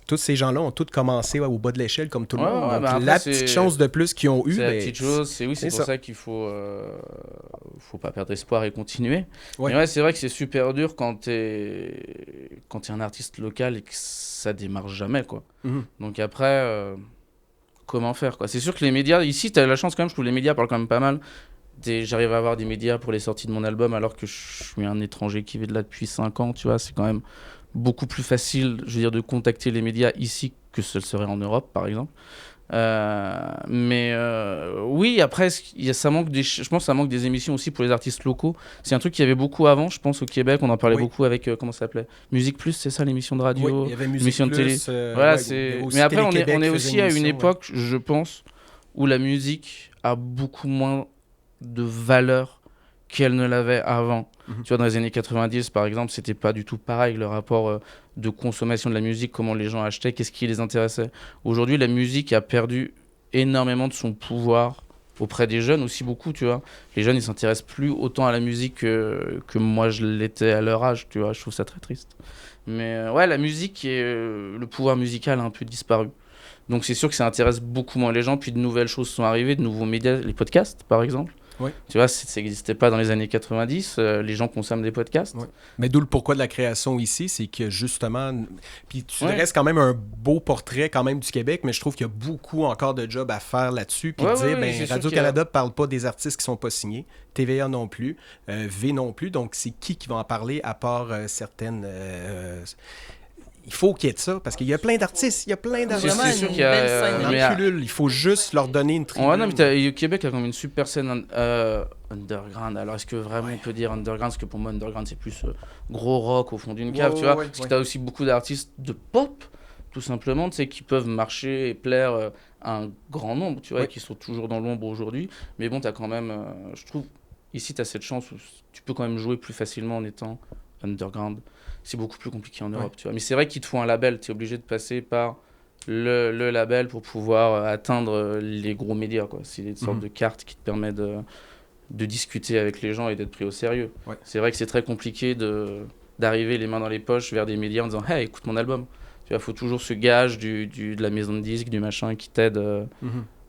Tous ces gens-là ont tous commencé au bas de l'échelle comme tout le monde. Donc, après, la petite chance de plus qu'ils ont eu. C'est la petite chose, c'est pour ça qu'il faut pas perdre espoir et continuer. Ouais. Mais ouais, c'est vrai que c'est super dur quand t'es un artiste local et que ça démarre jamais, quoi. Mm-hmm. Donc après, comment faire, quoi. C'est sûr que les médias, ici, t'as la chance quand même, je trouve que les médias parlent quand même pas mal. J'arrive à avoir des médias pour les sorties de mon album alors que je suis un étranger qui vit de là depuis 5 ans, tu vois, c'est quand même beaucoup plus facile, je veux dire, de contacter les médias ici que ce serait en Europe, par exemple. Oui, après, je pense que ça manque des émissions aussi pour les artistes locaux. C'est un truc qu'il y avait beaucoup avant, je pense, au Québec. On en parlait beaucoup avec, comment ça s'appelait ? Musique Plus, c'est ça, l'émission de radio ? Oui, il y avait Musique de télé. Voilà, mais après, on est aussi à une époque, je pense, où la musique a beaucoup moins de valeur qu'elle ne l'avait avant. Tu vois, dans les années 90, par exemple, c'était pas du tout pareil, le rapport de consommation de la musique, comment les gens achetaient, qu'est-ce qui les intéressait. Aujourd'hui, la musique a perdu énormément de son pouvoir auprès des jeunes, aussi beaucoup, tu vois. Les jeunes, ils s'intéressent plus autant à la musique que moi, je l'étais à leur âge, tu vois. Je trouve ça très triste. Mais ouais, la musique et le pouvoir musical a un peu disparu. Donc c'est sûr que ça intéresse beaucoup moins les gens, puis de nouvelles choses sont arrivées, de nouveaux médias, les podcasts, par exemple. Oui. Tu vois, ça n'existait pas dans les années 90. Les gens consomment des podcasts. Oui. Mais d'où le pourquoi de la création ici, c'est que justement... Puis tu restes quand même un beau portrait quand même du Québec, mais je trouve qu'il y a beaucoup encore de job à faire là-dessus. Puis de dire, Radio-Canada ne parle pas des artistes qui ne sont pas signés. TVA non plus. V non plus. Donc c'est qui va en parler à part certaines... Il faut qu'il y ait de ça, parce qu'il y a plein d'artistes, il y a plein d'artistes. C'est sûr qu'il y a... il faut juste leur donner une tribune. Ouais, non, mais au Québec, il y a quand même une super scène underground. Alors, est-ce que vraiment on peut dire underground ? Parce que pour moi, underground, c'est plus gros rock au fond d'une cave, tu vois. Parce que tu as aussi beaucoup d'artistes de pop, tout simplement, tu sais, qui peuvent marcher et plaire à un grand nombre, tu vois, qui sont toujours dans l'ombre aujourd'hui. Mais bon, tu as quand même, je trouve, ici, tu as cette chance où tu peux quand même jouer plus facilement en étant underground. C'est beaucoup plus compliqué en Europe, tu vois. Mais c'est vrai qu'il te faut un label. Tu es obligé de passer par le label pour pouvoir atteindre les gros médias, quoi. C'est une sorte de carte qui te permet de discuter avec les gens et d'être pris au sérieux. Ouais. C'est vrai que c'est très compliqué d'arriver les mains dans les poches vers des médias en disant « Hey, écoute mon album ». Tu vois, il faut toujours ce gage de la maison de disques, du machin qui t'aide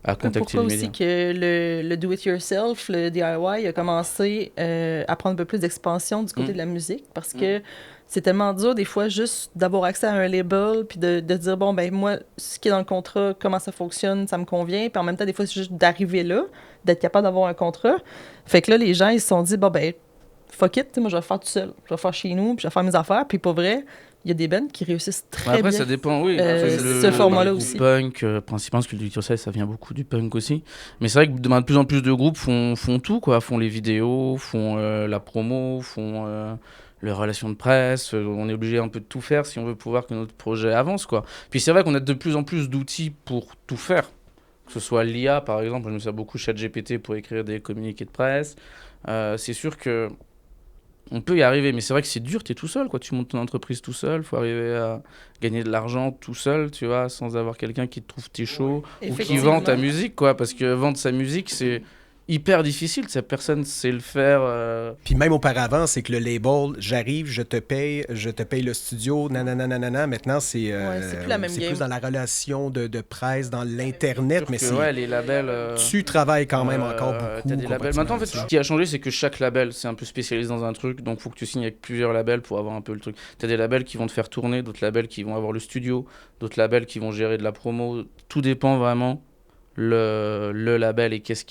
à contacter les médias. Pourquoi aussi que le do-it-yourself, le DIY, a commencé à prendre un peu plus d'expansion du côté de la musique, parce que c'est tellement dur, des fois, juste d'avoir accès à un label, puis de dire, bon, ben moi, ce qui est dans le contrat, comment ça fonctionne, ça me convient, puis en même temps, des fois, c'est juste d'arriver là, d'être capable d'avoir un contrat. Fait que là, les gens, ils se sont dit, bon, ben, fuck it, moi, je vais le faire tout seul. Je vais le faire chez nous, puis je vais faire mes affaires, puis pour vrai, il y a des bands qui réussissent très bien. Après, ça dépend, oui. Ce format-là aussi. Le punk, principalement, parce que le do-it-yourself, ça vient beaucoup du punk aussi. Mais c'est vrai que de plus en plus de groupes font tout, quoi. Font les vidéos, font la promo, font les relations de presse. On est obligé un peu de tout faire si on veut pouvoir que notre projet avance, quoi. Puis c'est vrai qu'on a de plus en plus d'outils pour tout faire. Que ce soit l'IA, par exemple. Je me sers beaucoup ChatGPT pour écrire des communiqués de presse. C'est sûr que on peut y arriver, mais c'est vrai que c'est dur, t'es tout seul, quoi. Tu montes ton entreprise tout seul, faut arriver à gagner de l'argent tout seul, tu vois, sans avoir quelqu'un qui te trouve tes shows ou qui vend ta musique, quoi. Parce que vendre sa musique, c'est hyper difficile, cette personne sait le faire. Puis même auparavant, c'est que le label, j'arrive, je te paye le studio, nanana. Maintenant, c'est plus la même c'est game. plus dans la relation de presse, dans l'internet, mais c'est les labels. Tu travailles quand même encore beaucoup. T'as des labels. Maintenant, en fait, ce qui a changé, c'est que chaque label, c'est un peu spécialisé dans un truc, donc faut que tu signes avec plusieurs labels pour avoir un peu le truc. T'as des labels qui vont te faire tourner, d'autres labels qui vont avoir le studio, d'autres labels qui vont gérer de la promo. Tout dépend vraiment le label et qu'est-ce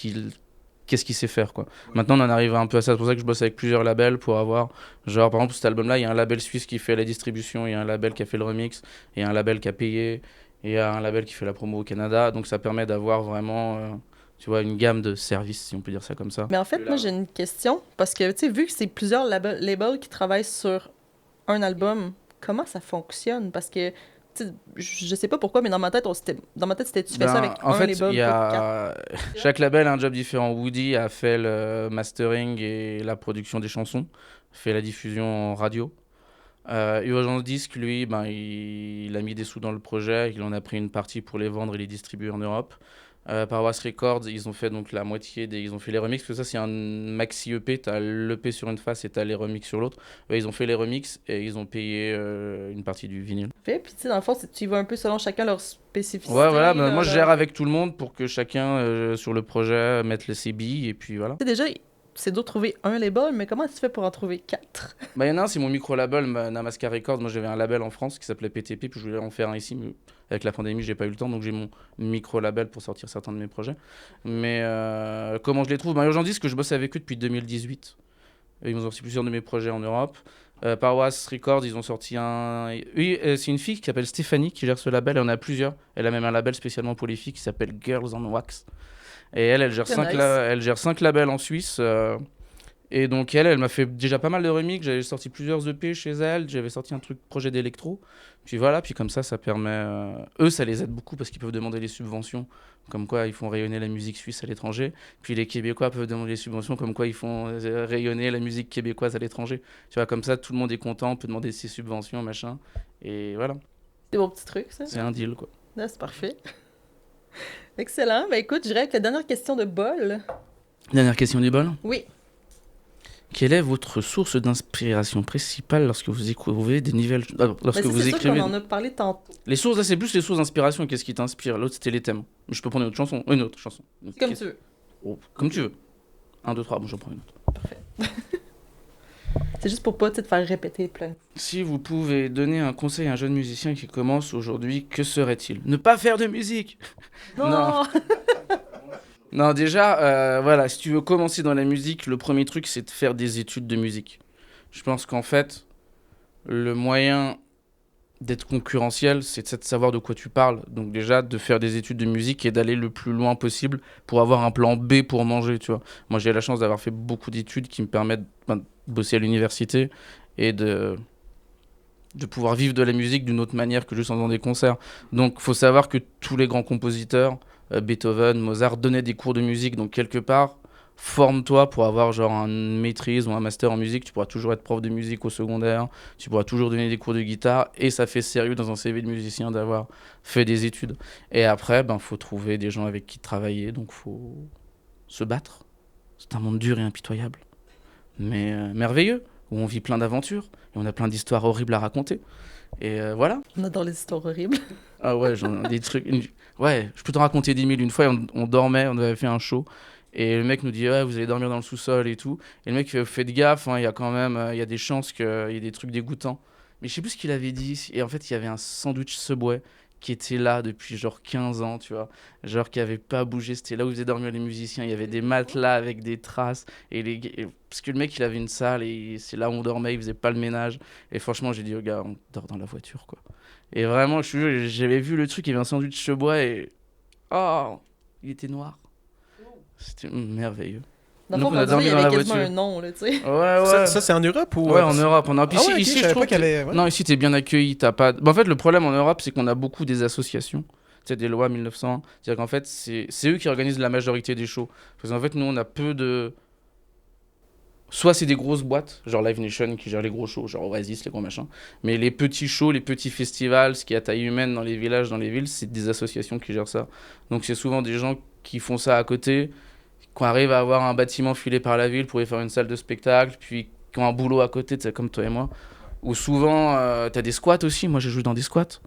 qu'est-ce qu'il sait faire, quoi. Maintenant, on en arrive un peu à ça. C'est pour ça que je bosse avec plusieurs labels pour avoir, genre, par exemple, cet album-là, il y a un label suisse qui fait la distribution, il y a un label qui a fait le remix, il y a un label qui a payé, et il y a un label qui fait la promo au Canada. Donc, ça permet d'avoir vraiment, tu vois, une gamme de services, si on peut dire ça comme ça. Mais en fait, moi, j'ai une question. Parce que, tu sais, vu que c'est plusieurs labels qui travaillent sur un album, comment ça fonctionne? Parce que, tu sais, je sais pas pourquoi, mais dans ma tête, c'était tu fais ça avec en un fait, label, il y a chaque label a un job différent. Woody a fait le mastering et la production des chansons, fait la diffusion en radio. Urgence Disc, lui, ben, il a mis des sous dans le projet, il en a pris une partie pour les vendre et les distribuer en Europe. Paroisse Records, ils ont fait donc la moitié ils ont fait les remixes, parce que ça c'est un maxi EP, t'as l'EP sur une face et t'as les remixes sur l'autre. Ils ont fait les remixes et ils ont payé une partie du vinyle. Puis tu sais, dans le fond, tu y vas un peu selon chacun leur spécificité. Ouais, voilà, ben, moi je leur- gère avec tout le monde pour que chacun sur le projet mette ses billes et puis voilà. Tu sais, déjà, c'est dur de trouver un label, mais comment tu fais pour en trouver 4? Bah, il y en a un, c'est mon micro-label, Namaskar Records. Moi j'avais un label en France qui s'appelait PTP, puis je voulais en faire un ici, mais avec la pandémie j'ai pas eu le temps, donc j'ai mon micro-label pour sortir certains de mes projets. Mais comment je les trouve? Urgence Disc, que je bosse avec eux depuis 2018. Ils m'ont sorti plusieurs de mes projets en Europe. Paroisse Records, ils ont sorti un. Oui, c'est une fille qui s'appelle Stéphanie qui gère ce label. Elle en a plusieurs. Elle a même un label spécialement pour les filles qui s'appelle Girls on Wax. Et elle gère C'est 5 nice. elle gère 5 labels en Suisse. Et donc elle m'a fait déjà pas mal de remix. J'avais sorti plusieurs EP chez elle. J'avais sorti un projet d'électro. Puis voilà, puis comme ça permet. Eux, ça les aide beaucoup parce qu'ils peuvent demander les subventions. Comme quoi ils font rayonner la musique suisse à l'étranger. Puis les Québécois peuvent demander des subventions, comme quoi ils font rayonner la musique québécoise à l'étranger. Tu vois, comme ça, tout le monde est content, on peut demander ses subventions, machin. Et voilà, C'est mon petit truc, ça. c'est un deal, quoi. Là, c'est parfait. Excellent. Ben écoute, je dirais que la dernière question de bol. Dernière question du bol. Oui. Quelle est votre source d'inspiration principale lorsque vous écrivez des nouvelles... lorsque Ben, vous c'est sûr écrivez... qu'on en a parlé tantôt. Les sources, là, c'est plus les sources d'inspiration. Qu'est-ce qui t'inspire? L'autre, c'était les thèmes. Je peux prendre une autre chanson. Une autre chanson. Comme tu veux. Oh, comme tu veux. 1, 2, 3, bon, j'en prends une autre. C'est juste pour pas te faire répéter plein. Si vous pouvez donner un conseil à un jeune musicien qui commence aujourd'hui, que serait-il? Ne pas faire de musique. Non. Non, déjà, voilà, si tu veux commencer dans la musique, le premier truc, c'est de faire des études de musique. Je pense qu'en fait, le moyen d'être concurrentiel, c'est de savoir de quoi tu parles. Donc déjà, de faire des études de musique et d'aller le plus loin possible pour avoir un plan B pour manger, tu vois. Moi, j'ai la chance d'avoir fait beaucoup d'études qui me permettent de bosser à l'université et de pouvoir vivre de la musique d'une autre manière que juste en faisant des concerts. Donc, faut savoir que tous les grands compositeurs, Beethoven, Mozart, donnaient des cours de musique. Donc, quelque part, forme-toi pour avoir genre une maîtrise ou un master en musique. Tu pourras toujours être prof de musique au secondaire. Tu pourras toujours donner des cours de guitare. Et ça fait sérieux dans un CV de musicien d'avoir fait des études. Et après, faut trouver des gens avec qui travailler. Donc, faut se battre. C'est un monde dur et impitoyable. Mais merveilleux, où on vit plein d'aventures. Et on a plein d'histoires horribles à raconter. Et voilà. On adore les histoires horribles. Ah ouais, j'en ai des trucs. Ouais, je peux t'en raconter 10 000. Une fois, on dormait, on avait fait un show. Et le mec nous dit, ouais, vous allez dormir dans le sous-sol et tout. Et le mec fait, faites gaffe, il y a quand même, il y a des chances qu'il y ait des trucs dégoûtants. Mais je sais plus ce qu'il avait dit. Et en fait, il y avait un sandwich Subway qui était là depuis genre 15 ans, tu vois. Genre qui avait pas bougé. C'était là où faisaient dormir les musiciens. Il y avait des matelas avec des traces. Parce que le mec, il avait une salle et c'est là où on dormait. Il faisait pas le ménage. Et franchement, j'ai dit, oh gars, on dort dans la voiture, quoi. Et vraiment, j'avais vu le truc, il y avait un sandwich Subway et... Oh, il était noir. C'était merveilleux. Dans le Donc, fond, on a dormi il y dans la avait quasiment voiture. un nom, là, tu sais. Ouais. Ça, c'est en Europe ou... Ouais, en Europe. Ah ouais, ok, Ici, je je savais trouve pas qu'il y avait... ouais. Non, ici, t'es bien accueilli. T'as pas... en fait, le problème en Europe, c'est qu'on a beaucoup des associations. C'est des lois 1901. C'est-à-dire qu'en fait, c'est eux qui organisent la majorité des shows. Parce qu'en fait, nous, on a peu de... Soit c'est des grosses boîtes, genre Live Nation qui gère les gros shows, genre Oasis, les gros machins. Mais les petits shows, les petits festivals, ce qui est à taille humaine dans les villages, dans les villes, c'est des associations qui gèrent ça. Donc c'est souvent des gens qui font ça à côté, qui arrivent à avoir un bâtiment filé par la ville pour y faire une salle de spectacle, puis qui ont un boulot à côté, comme toi et moi. Ou souvent, t'as des squats aussi. Moi, j'ai joué dans des squats.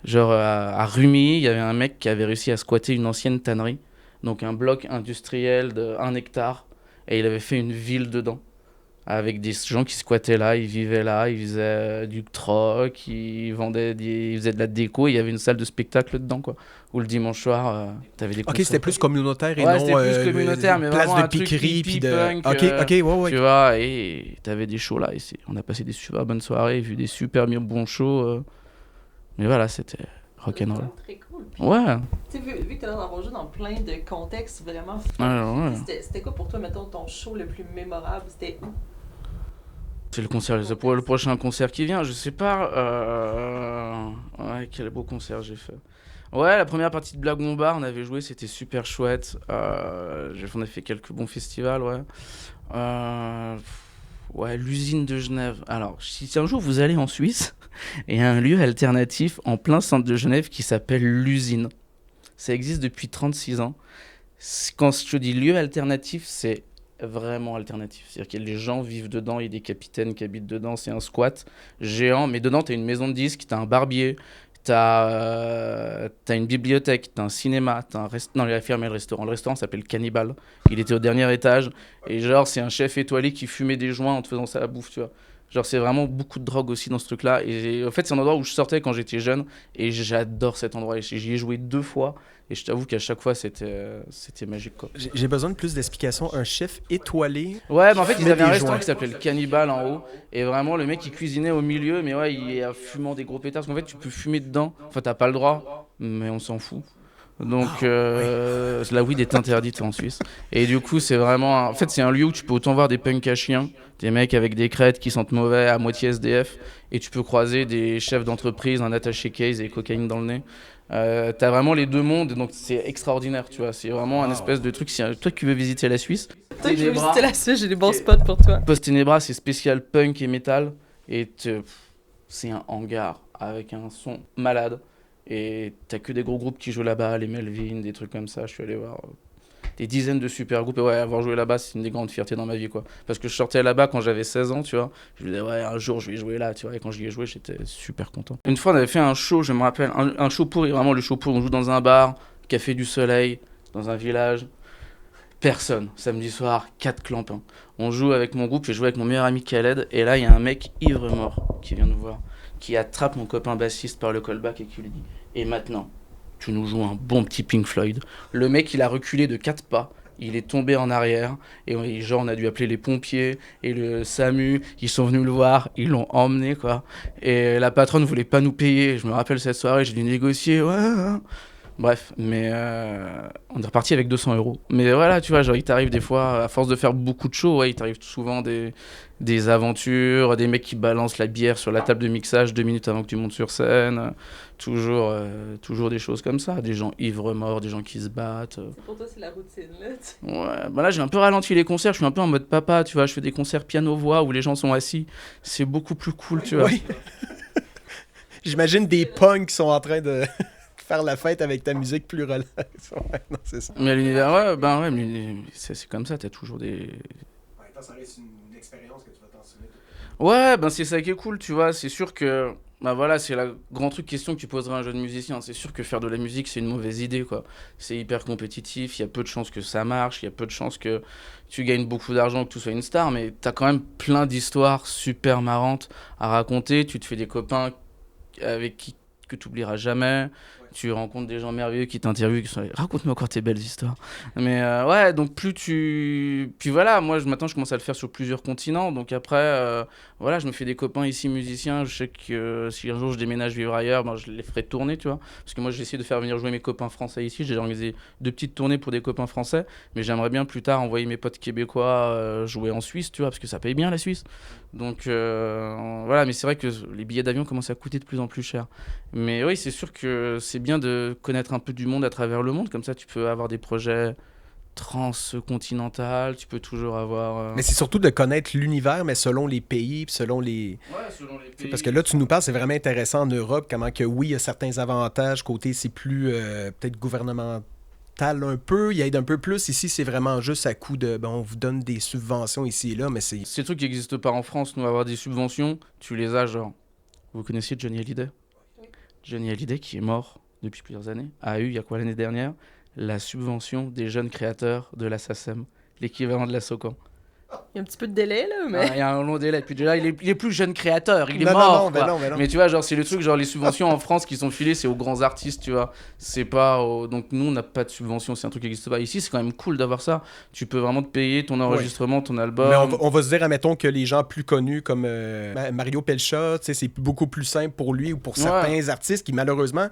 Genre à Rumi, il y avait un mec qui avait réussi à squatter une ancienne tannerie. Donc un bloc industriel de 1 hectare. Et il avait fait une ville dedans, avec des gens qui squattaient là, ils vivaient là, ils faisaient du troc, ils faisaient de la déco, et il y avait une salle de spectacle dedans, quoi. Où le dimanche soir, t'avais des Ok, concerts. c'était plus communautaire et Ouais, non c'était plus communautaire, mais place vraiment de un truc piquerie hippie puis de. punk, Ok, ouais. tu vois, et t'avais des shows là, et on a passé des super bonnes soirées, vu des super bons shows. Mais voilà, c'était rock'n'roll. Très cool. Puis, Ouais. tu sais, vu que t'as d'avoir joué dans plein de contextes vraiment, Ouais. c'était quoi pour toi, mettons, ton show le plus mémorable? C'était où? C'est le concert, c'est pour le prochain concert qui vient, je sais pas. Ouais, quel beau concert j'ai fait. Ouais, la première partie de Black Bombard, on avait joué, c'était super chouette. On a fait quelques bons festivals, ouais. Ouais, l'usine de Genève. Alors, si un jour vous allez en Suisse, il y a un lieu alternatif en plein centre de Genève qui s'appelle l'usine. Ça existe depuis 36 ans. Quand je te dis lieu alternatif, c'est vraiment alternatif. C'est-à-dire que les gens vivent dedans, il y a des capitaines qui habitent dedans, c'est un squat géant, mais dedans, tu as une maison de disques, tu as un barbier, t'as une bibliothèque, t'as un cinéma, non, il a fermé le restaurant. Le restaurant s'appelle Cannibal. Il était au dernier étage. Et genre, c'est un chef étoilé qui fumait des joints en te faisant ça à la bouffe, tu vois. Genre, c'est vraiment beaucoup de drogue aussi dans ce truc-là. Et en fait, c'est un endroit où je sortais quand j'étais jeune. Et j'adore cet endroit. Et j'y ai joué 2 fois. Et je t'avoue qu'à chaque fois, c'était magique, quoi. J'ai besoin de plus d'explications. Un chef étoilé. Ouais, mais en fait, ils met avaient un des restaurant joints. qui s'appelait le Cannibal en haut. Et vraiment, le mec, il cuisinait au milieu. Mais ouais, il est fumant des gros pétards. Parce qu'en fait, tu peux fumer dedans. Enfin, t'as pas le droit. Mais on s'en fout. Donc, la weed est interdite en Suisse. Et du coup, c'est vraiment. En fait, c'est un lieu où tu peux autant voir des punks à chiens, des mecs avec des crêtes qui sentent mauvais, à moitié SDF. Et tu peux croiser des chefs d'entreprise, un attaché case et cocaïne dans le nez. T'as vraiment les deux mondes, donc c'est extraordinaire, tu vois. C'est vraiment un espèce de truc. Si toi qui veux visiter la Suisse, Toi, je veux visiter la Suisse, j'ai des bons spots pour toi. Post Tenebra, c'est spécial punk et metal. Et c'est un hangar avec un son malade. Et t'as que des gros groupes qui jouent là-bas, les Melvin, des trucs comme ça. Je suis allé voir des dizaines de super groupes. Et ouais, avoir joué là-bas, c'est une des grandes fiertés dans ma vie, quoi. Parce que je sortais là-bas quand j'avais 16 ans, tu vois. Je me disais, ouais, un jour, je vais jouer là, tu vois. Et quand j'y ai joué, j'étais super content. Une fois, on avait fait un show, je me rappelle, un show pourri, vraiment le show pourri. On joue dans un bar, Café du Soleil, dans un village. Personne. Samedi soir, 4 clampins. On joue avec mon groupe, j'ai joué avec mon meilleur ami Khaled. Et là, il y a un mec ivre-mort qui vient nous voir, qui attrape mon copain bassiste par le callback et qui lui dit, et maintenant, tu nous joues un bon petit Pink Floyd. Le mec, il a reculé de 4 pas. Il est tombé en arrière. Et genre, on a dû appeler les pompiers et le SAMU. Ils sont venus le voir. Ils l'ont emmené, quoi. Et la patronne voulait pas nous payer. Je me rappelle cette soirée, j'ai dû négocier. Ouais. Bref, mais on est reparti avec 200 €. Mais voilà, tu vois, genre, il t'arrive des fois, à force de faire beaucoup de shows, ouais, il t'arrive souvent des aventures, des mecs qui balancent la bière sur la table de mixage 2 minutes avant que tu montes sur scène. Toujours des choses comme ça. Des gens ivres-morts, des gens qui se battent. Pour toi, c'est la routine, là. Ouais, bah là, j'ai un peu ralenti les concerts. Je suis un peu en mode papa, tu vois. Je fais des concerts piano-voix où les gens sont assis. C'est beaucoup plus cool, tu vois. Oui. J'imagine des punks qui sont en train de faire la fête avec ta musique plus relax. Ouais, non, c'est ça. Mais l'univers, ouais, ben ouais, mais c'est comme ça. T'as toujours des. Ça reste une expérience que tu vas t'en souvenir. Ouais, ben c'est ça qui est cool, tu vois. C'est sûr que, bah voilà, c'est la grande truc question que tu poserais à un jeune musicien. C'est sûr que faire de la musique, c'est une mauvaise idée, quoi. C'est hyper compétitif, il y a peu de chances que ça marche, il y a peu de chances que tu gagnes beaucoup d'argent, que tu sois une star, mais t'as quand même plein d'histoires super marrantes à raconter. Tu te fais des copains avec qui que tu oublieras jamais. Tu rencontres des gens merveilleux qui t'interviewent, qui sont là, raconte-moi encore tes belles histoires. Mais ouais, donc Puis voilà, moi maintenant je commence à le faire sur plusieurs continents. Donc après, voilà, je me fais des copains ici musiciens. Je sais que si un jour je déménage vivre ailleurs, ben, je les ferai tourner, tu vois. Parce que moi j'ai essayé de faire venir jouer mes copains français ici. J'ai organisé 2 petites tournées pour des copains français. Mais j'aimerais bien plus tard envoyer mes potes québécois jouer en Suisse, tu vois, parce que ça paye bien la Suisse. Donc voilà, mais c'est vrai que les billets d'avion commencent à coûter de plus en plus cher. Mais oui, c'est sûr que c'est bien de connaître un peu du monde à travers le monde, comme ça tu peux avoir des projets transcontinentaux, tu peux toujours avoir... Mais c'est surtout de connaître l'univers, mais selon les pays, puis selon les... Ouais, selon les pays. Parce que là, tu nous parles, c'est vraiment intéressant en Europe, comment que oui, il y a certains avantages, côté c'est plus peut-être gouvernemental un peu, il aide un peu plus. Ici, c'est vraiment juste à coup de, on vous donne des subventions ici et là, mais c'est... C'est des trucs qui n'existent pas en France, nous, avoir des subventions, tu les as genre... Vous connaissiez Johnny Hallyday ? Johnny Hallyday, qui est mort depuis plusieurs années, a eu, il y a quoi l'année dernière, la subvention des jeunes créateurs de la SACEM, l'équivalent de la SOCAN. Il y a un petit peu de délai, là, mais... Il y a un long délai. Puis déjà, il est plus jeune créateur, il est Non, mort. non, ben quoi. non, ben non. Mais tu vois, genre, c'est le truc, genre, les subventions en France qui sont filées, c'est aux grands artistes, tu vois. C'est pas. Donc, nous, on n'a pas de subvention, c'est un truc qui n'existe pas. Ici, c'est quand même cool d'avoir ça. Tu peux vraiment te payer ton enregistrement, ton album. Mais on va se dire, admettons, que les gens plus connus comme Mario Pelcha, tu sais, c'est beaucoup plus simple pour lui ou pour certains artistes qui, malheureusement,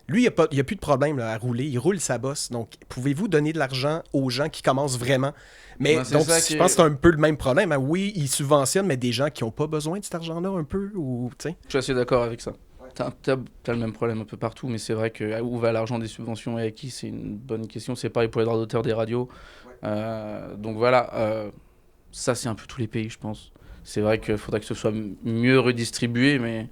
lui, il n'y a plus de problème là, à rouler. Il roule sa bosse. Donc, pouvez-vous donner de l'argent aux gens qui commencent vraiment? Mais donc, je pense que c'est un peu le même problème. Hein. Oui, ils subventionnent, mais des gens qui n'ont pas besoin de cet argent-là un peu. Ou, je suis assez d'accord avec ça. T'as le même problème un peu partout, mais c'est vrai que où va l'argent des subventions et à qui, c'est une bonne question. C'est pareil pour les droits d'auteur des radios. Donc voilà, ça c'est un peu tous les pays, je pense. C'est vrai qu'il faudrait que ce soit mieux redistribué, mais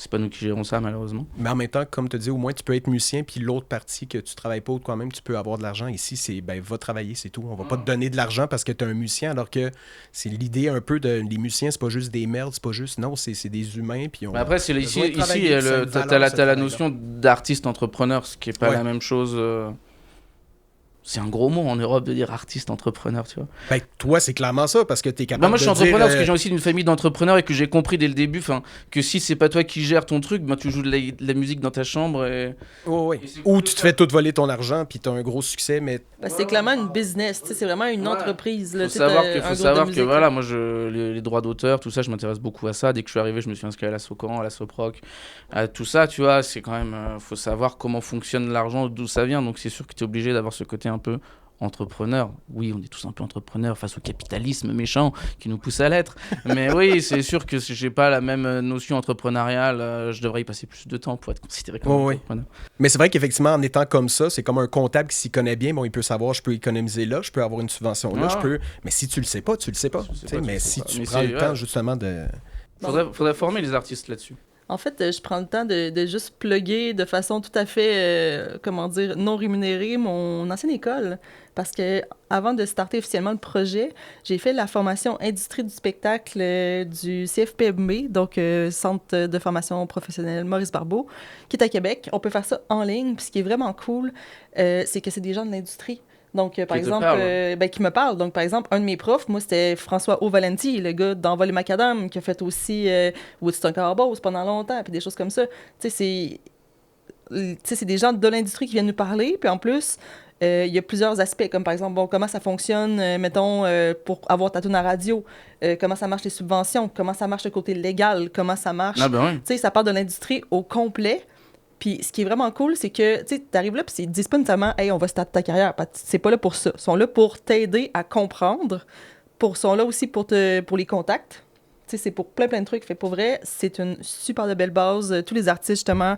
c'est pas nous qui gérons ça, malheureusement. Mais en même temps, comme tu dis, au moins tu peux être musicien, puis l'autre partie que tu travailles pas, quand même, tu peux avoir de l'argent. Ici, c'est va travailler, c'est tout. On va pas te donner de l'argent parce que tu es un musicien, alors que c'est l'idée un peu de les musiciens, c'est pas juste des merdes, c'est pas juste. Non, c'est des humains. Puis mais après, c'est ici t'as la notion d'artiste entrepreneur, ce qui est pas la même chose. C'est un gros mot en Europe de dire artiste entrepreneur, tu vois. Ben, toi, c'est clairement ça, parce que t'es capable de moi, je suis entrepreneur parce que j'ai aussi une famille d'entrepreneurs et que j'ai compris dès le début que si c'est pas toi qui gères ton truc, tu joues de la musique dans ta chambre et... Ou tu te fais tout voler ton argent puis t'as un gros succès, mais... c'est clairement une business, c'est vraiment une entreprise. Faut savoir que voilà, moi, les droits d'auteur, tout ça, je m'intéresse beaucoup à ça. Dès que je suis arrivé, je me suis inscrit à la Socan, à la Soproc, à tout ça, tu vois, c'est quand même... faut savoir comment fonctionne l'argent, d'où ça vient, donc c'est sûr que t'es obligé d'avoir ce côté un peu entrepreneur. Oui, on est tous un peu entrepreneurs face au capitalisme méchant qui nous pousse à l'être. Mais oui, c'est sûr que si j'ai pas la même notion entrepreneuriale, je devrais y passer plus de temps pour être considéré comme entrepreneur. Mais c'est vrai qu'effectivement, en étant comme ça, c'est comme un comptable qui s'y connaît bien. Bon, il peut savoir, je peux économiser là, je peux avoir une subvention là, je peux... Mais si tu le sais pas, tu le sais pas. Mais si tu prends le temps, justement, de... Faudrait former les artistes là-dessus. En fait, je prends le temps de juste plugger de façon tout à fait, non rémunérée mon ancienne école. Parce que avant de starter officiellement le projet, j'ai fait la formation industrie du spectacle du CFPMB, donc Centre de formation professionnelle Maurice Barbeau, qui est à Québec. On peut faire ça en ligne. Puis ce qui est vraiment cool, c'est que c'est des gens de l'industrie. Donc, par exemple, qui me parle. Donc, par exemple, un de mes profs, moi, c'était François O'Valenti, le gars d'Envol et Macadam, qui a fait aussi Woodstock Cowboys pendant longtemps, puis des choses comme ça. Tu sais, c'est des gens de l'industrie qui viennent nous parler. Puis en plus, il y a plusieurs aspects, comme par exemple, comment ça fonctionne, mettons, pour avoir ta tune à radio, comment ça marche les subventions, comment ça marche le côté légal, comment ça marche. Tu sais, ça parle de l'industrie au complet. Puis ce qui est vraiment cool, c'est que tu arrives là, puis ils te disent pas nécessairement « Hey, on va starter ta carrière ». C'est pas là pour ça. Ils sont là pour t'aider à comprendre. Ils sont là aussi pour les contacts. Tu sais, c'est pour plein de trucs. Fait pour vrai, c'est une super de belle base. Tous les artistes, justement,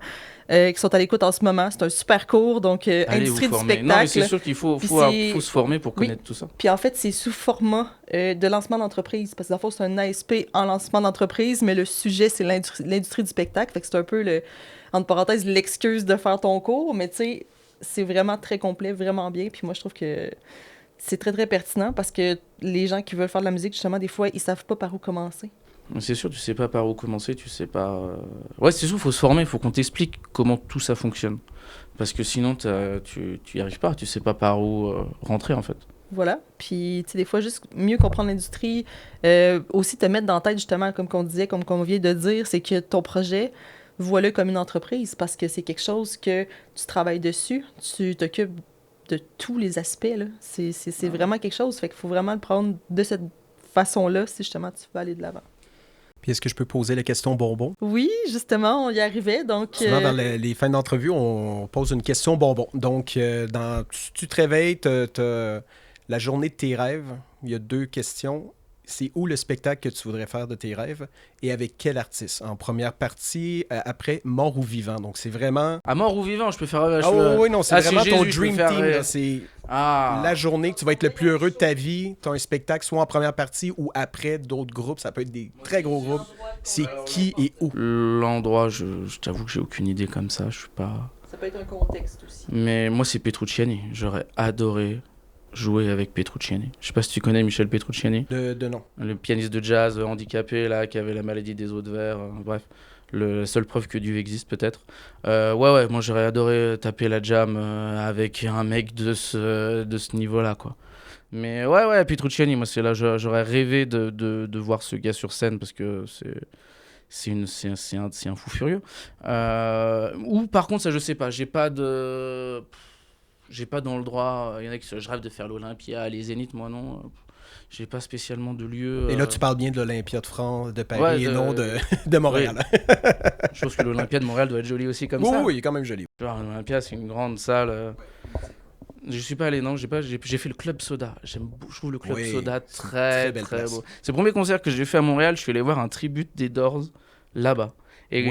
qui sont à l'écoute en ce moment, c'est un super cours. Donc, industrie du spectacle. Non, mais c'est sûr qu'il faut se former pour connaître tout ça. Puis en fait, c'est sous format de lancement d'entreprise. Parce que dans le fond, c'est un ASP en lancement d'entreprise, mais le sujet, c'est l'industrie du spectacle. Fait que c'est un peu entre parenthèses, l'excuse de faire ton cours, mais tu sais, c'est vraiment très complet, vraiment bien. Puis moi, je trouve que c'est très, très pertinent parce que les gens qui veulent faire de la musique, justement, des fois, ils savent pas par où commencer. C'est sûr, tu sais pas par où commencer, tu sais pas... Ouais, c'est sûr, il faut se former, il faut qu'on t'explique comment tout ça fonctionne. Parce que sinon, tu y arrives pas, tu sais pas par où rentrer, en fait. Voilà. Puis, tu sais, des fois, juste mieux comprendre l'industrie, aussi te mettre dans la tête, justement, comme qu'on disait, comme qu'on vient de dire, c'est que ton projet... vois-le comme une entreprise parce que c'est quelque chose que tu travailles dessus, tu t'occupes de tous les aspects, là. C'est vraiment quelque chose, fait qu'il faut vraiment le prendre de cette façon-là si justement tu veux aller de l'avant. Puis est-ce que je peux poser la question bonbon? Oui, justement, on y arrivait, donc... Souvent, dans les fins d'entrevue, on pose une question bonbon. Donc, tu te réveilles, t'as la journée de tes rêves, il y a 2 questions. C'est où le spectacle que tu voudrais faire de tes rêves et avec quel artiste? En première partie, après Mort ou Vivant. Donc, c'est vraiment... À Mort ou Vivant, je peux faire... oui, non, c'est vraiment ton dream team. Là, c'est la journée que tu vas être le plus heureux de ta vie. Tu as un spectacle soit en première partie ou après d'autres groupes. Ça peut être des très gros groupes. C'est qui et où? L'endroit, je t'avoue que j'ai aucune idée comme ça. Je suis pas... Ça peut être un contexte aussi. Mais moi, c'est Petrucciani. J'aurais adoré jouer avec Petrucciani. Je sais pas si tu connais Michel Petrucciani. De nom. Le pianiste de jazz handicapé, là, qui avait la maladie des os de verre. Bref, la seule preuve que Dieu existe, peut-être. Ouais, moi j'aurais adoré taper la jam avec un mec de ce niveau-là, quoi. Mais ouais, Petrucciani, moi, c'est là, j'aurais rêvé de voir ce gars sur scène parce que c'est un fou furieux. Ou par contre, ça, je sais pas, j'ai pas dans le droit. Il y en a qui je rêve de faire l'Olympia, les Zéniths, moi non. J'ai pas spécialement de lieu. Et là, tu parles bien de l'Olympia de France, de Paris, Ouais, et non de Montréal. Oui. Je pense que l'Olympia de Montréal doit être joli aussi comme ça. Oui, il est quand même joli. Genre, l'Olympia, c'est une grande salle. Je suis pas allé, non, j'ai fait le Club Soda. Je trouve le Club Soda très beau. C'est le premier concert que j'ai fait à Montréal. Je suis allé voir un tribute des Doors là-bas. Et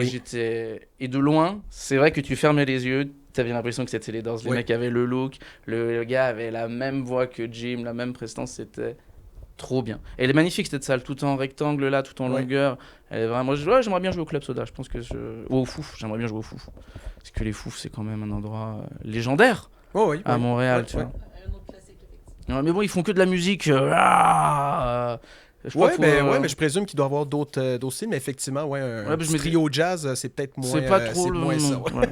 et de loin, c'est vrai que tu fermais les yeux, t'avais l'impression que c'était les Doors. Les mecs avaient le look, le gars avait la même voix que Jim, la même prestance, c'était trop bien. Et elle est magnifique cette salle, tout en rectangle là, tout en longueur. Elle est vraiment... j'aimerais bien jouer au Club Soda, je pense que ou au Fouf, j'aimerais bien jouer au Fouf. Parce que les Fouf, c'est quand même un endroit légendaire à Montréal, tu vois. Un autre classique, effectivement. Ouais, mais bon, ils font que de la musique. Mais je présume qu'il doit y avoir d'autres styles, mais effectivement, un trio jazz, c'est peut-être moins, c'est pas trop moins ça. Ouais.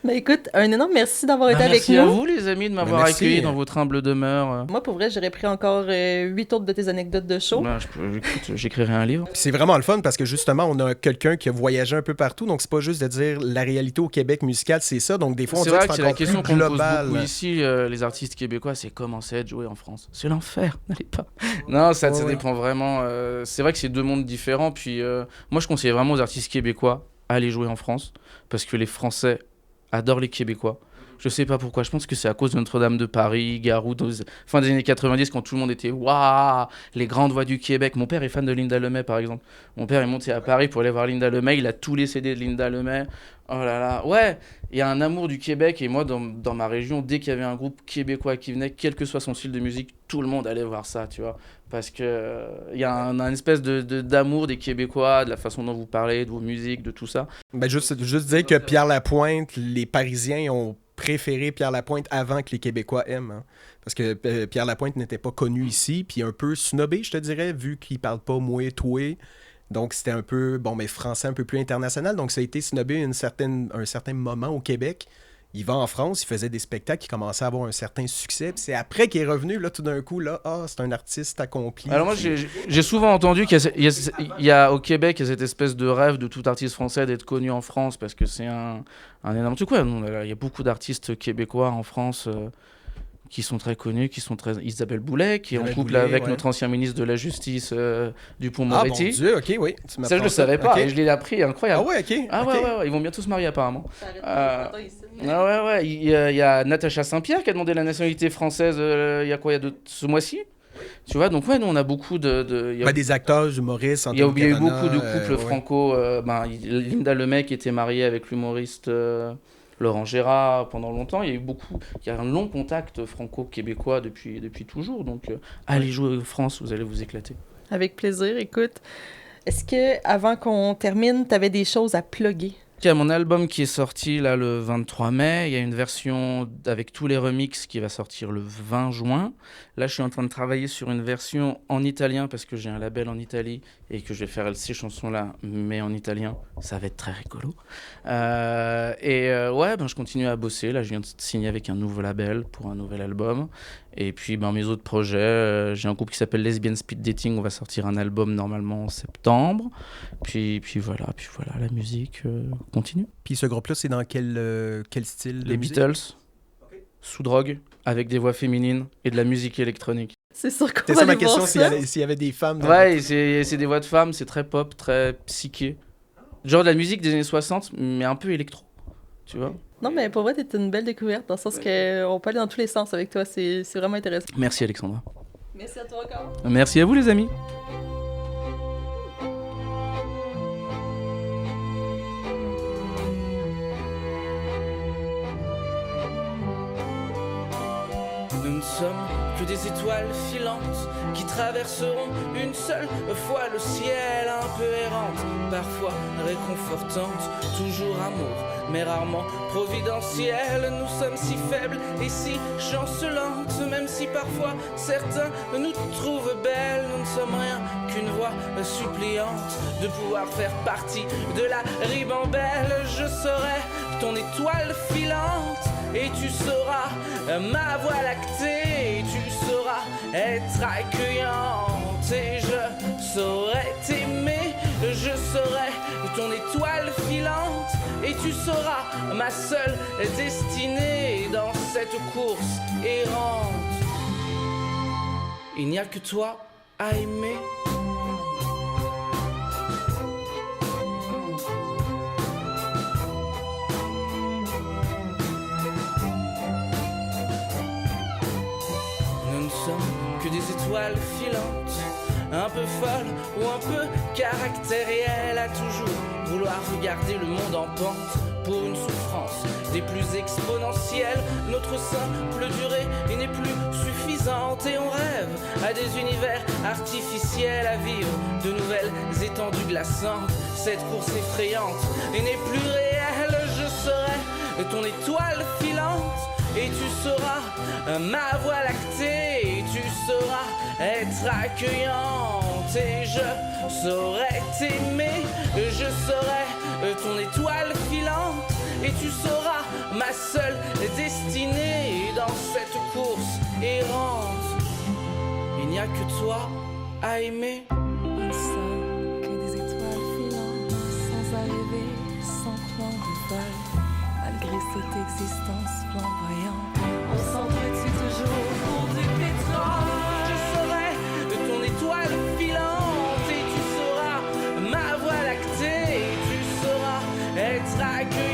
Ben écoute, un énorme merci d'avoir été avec nous. Merci à nous. vous, les amis, de m'avoir accueilli dans votre humble demeure. Moi, pour vrai, j'aurais pris encore 8 autres de tes anecdotes de show. Écoute, j'écrirai un livre. C'est vraiment le fun parce que justement, on a quelqu'un qui a voyagé un peu partout, donc c'est pas juste de dire la réalité au Québec musical, c'est ça. Donc des fois, on c'est dirait vrai que c'est c'est la encore question plus qu'on pose global. beaucoup ici, les artistes québécois, c'est comment c'est de jouer en France. C'est l'enfer, n'allez pas. Non, ça dépend vraiment. C'est vrai que c'est deux mondes différents. Puis moi, je conseille vraiment aux artistes québécois d'aller jouer en France parce que les Français adore les Québécois. Je sais pas pourquoi, je pense que c'est à cause de Notre-Dame de Paris, Garou, fin des années 90, quand tout le monde était waouh, les grandes voix du Québec. Mon père est fan de Linda Lemay, par exemple. Mon père est monté à Paris pour aller voir Linda Lemay, il a tous les CD de Linda Lemay. Oh là là, ouais, il y a un amour du Québec. Et moi, dans ma région, dès qu'il y avait un groupe québécois qui venait, quel que soit son style de musique, tout le monde allait voir ça, tu vois. Parce que il y a une espèce d'amour des Québécois, de la façon dont vous parlez, de vos musiques, de tout ça. Ben juste dire que Pierre Lapointe, les Parisiens ont préféré Pierre Lapointe avant que les Québécois aiment. Hein. Parce que Pierre Lapointe n'était pas connu ici, puis un peu snobé, je te dirais, vu qu'il parle pas moué, toué. Donc c'était un peu, français un peu plus international. Donc ça a été snobé un certain moment au Québec. Il va en France, il faisait des spectacles, il commençait à avoir un certain succès. Puis c'est après qu'il est revenu, là, tout d'un coup, là, c'est un artiste accompli. Alors moi, j'ai souvent entendu qu'il y a au Québec, il y a cette espèce de rêve de tout artiste français d'être connu en France, parce que c'est un énorme truc. Il y a beaucoup d'artistes québécois en France qui sont très connus, Isabelle Boulet, qui est en couple avec notre ancien ministre de la Justice, Dupond-Moretti. Ah, mon Dieu, ok, oui. Ça, je le savais pas, et je l'ai appris, incroyable. Ah ouais, ok. Ah ouais, ils vont bientôt se marier apparemment. Ouais. Il y a Natacha Saint-Pierre qui a demandé la nationalité française il y a ce mois-ci. Tu vois, donc nous on a beaucoup des acteurs, humoristes, il y a eu beaucoup de couples franco. Linda Lemay qui était mariée avec l'humoriste Laurent Gérard pendant longtemps. Il y a un long contact franco-québécois depuis toujours. Donc allez jouer en France, vous allez vous éclater. Avec plaisir, écoute. Est-ce que avant qu'on termine, tu avais des choses à plugger? Il y a mon album qui est sorti là, le 23 mai. Il y a une version avec tous les remixes qui va sortir le 20 juin. Là, je suis en train de travailler sur une version en italien parce que j'ai un label en Italie et que je vais faire ces chansons-là, mais en italien. Ça va être très rigolo. Je continue à bosser. Là, je viens de signer avec un nouveau label pour un nouvel album. Et puis, mes autres projets, j'ai un groupe qui s'appelle Lesbian Speed Dating. On va sortir un album normalement en septembre. Puis voilà, la musique continue. Puis ce groupe-là, c'est dans quel style de Les musique? Beatles, sous drogue, avec des voix féminines et de la musique électronique. C'est sûr qu'on C'est va ça ma aller voir question, ça. s'il y avait des femmes. Ouais, c'est des voix de femmes, c'est très pop, très psyché. Genre de la musique des années 60, mais un peu électro, tu vois. Non, mais pour vrai, t'es une belle découverte, dans le sens qu'on peut aller dans tous les sens avec toi. C'est vraiment intéressant. Merci Alexandra. Merci à toi encore. Merci à vous les amis. Nous ne sommes que des étoiles filantes qui traverseront une seule fois le ciel, un peu errante, parfois réconfortante, toujours amour, mais rarement providentielle. Nous sommes si faibles et si chancelantes, même si parfois certains nous trouvent belles. Nous ne sommes rien qu'une voix suppliante de pouvoir faire partie de la ribambelle. Je serai ton étoile filante et tu seras ma voie lactée, et tu seras être accueillante. Et je saurais t'aimer, je serai ton étoile filante. Et tu seras ma seule destinée dans cette course errante. Il n'y a que toi à aimer. Nous ne sommes que des étoiles filantes, un peu folles ou un peu caractérielles, à toujours vouloir regarder le monde en pente pour une souffrance des plus exponentielles. Notre simple durée n'est plus suffisante et on rêve à des univers artificiels, à vivre de nouvelles étendues glaçantes. Cette course effrayante n'est plus réelle. Je serai ton étoile filante et tu seras ma voie lactée. Et tu sauras être accueillante et je saurais t'aimer. Je serai ton étoile filante et tu seras ma seule destinée dans cette course errante. Il n'y a que toi à aimer. Nous ne sommes que des étoiles filantes, sans arriver, sans plan de vol. Malgré cette existence flamboyante, on s'entretue toujours pour du pétrole. Je serai ton étoile filante et tu seras ma voie lactée. Et tu sauras être accueilli.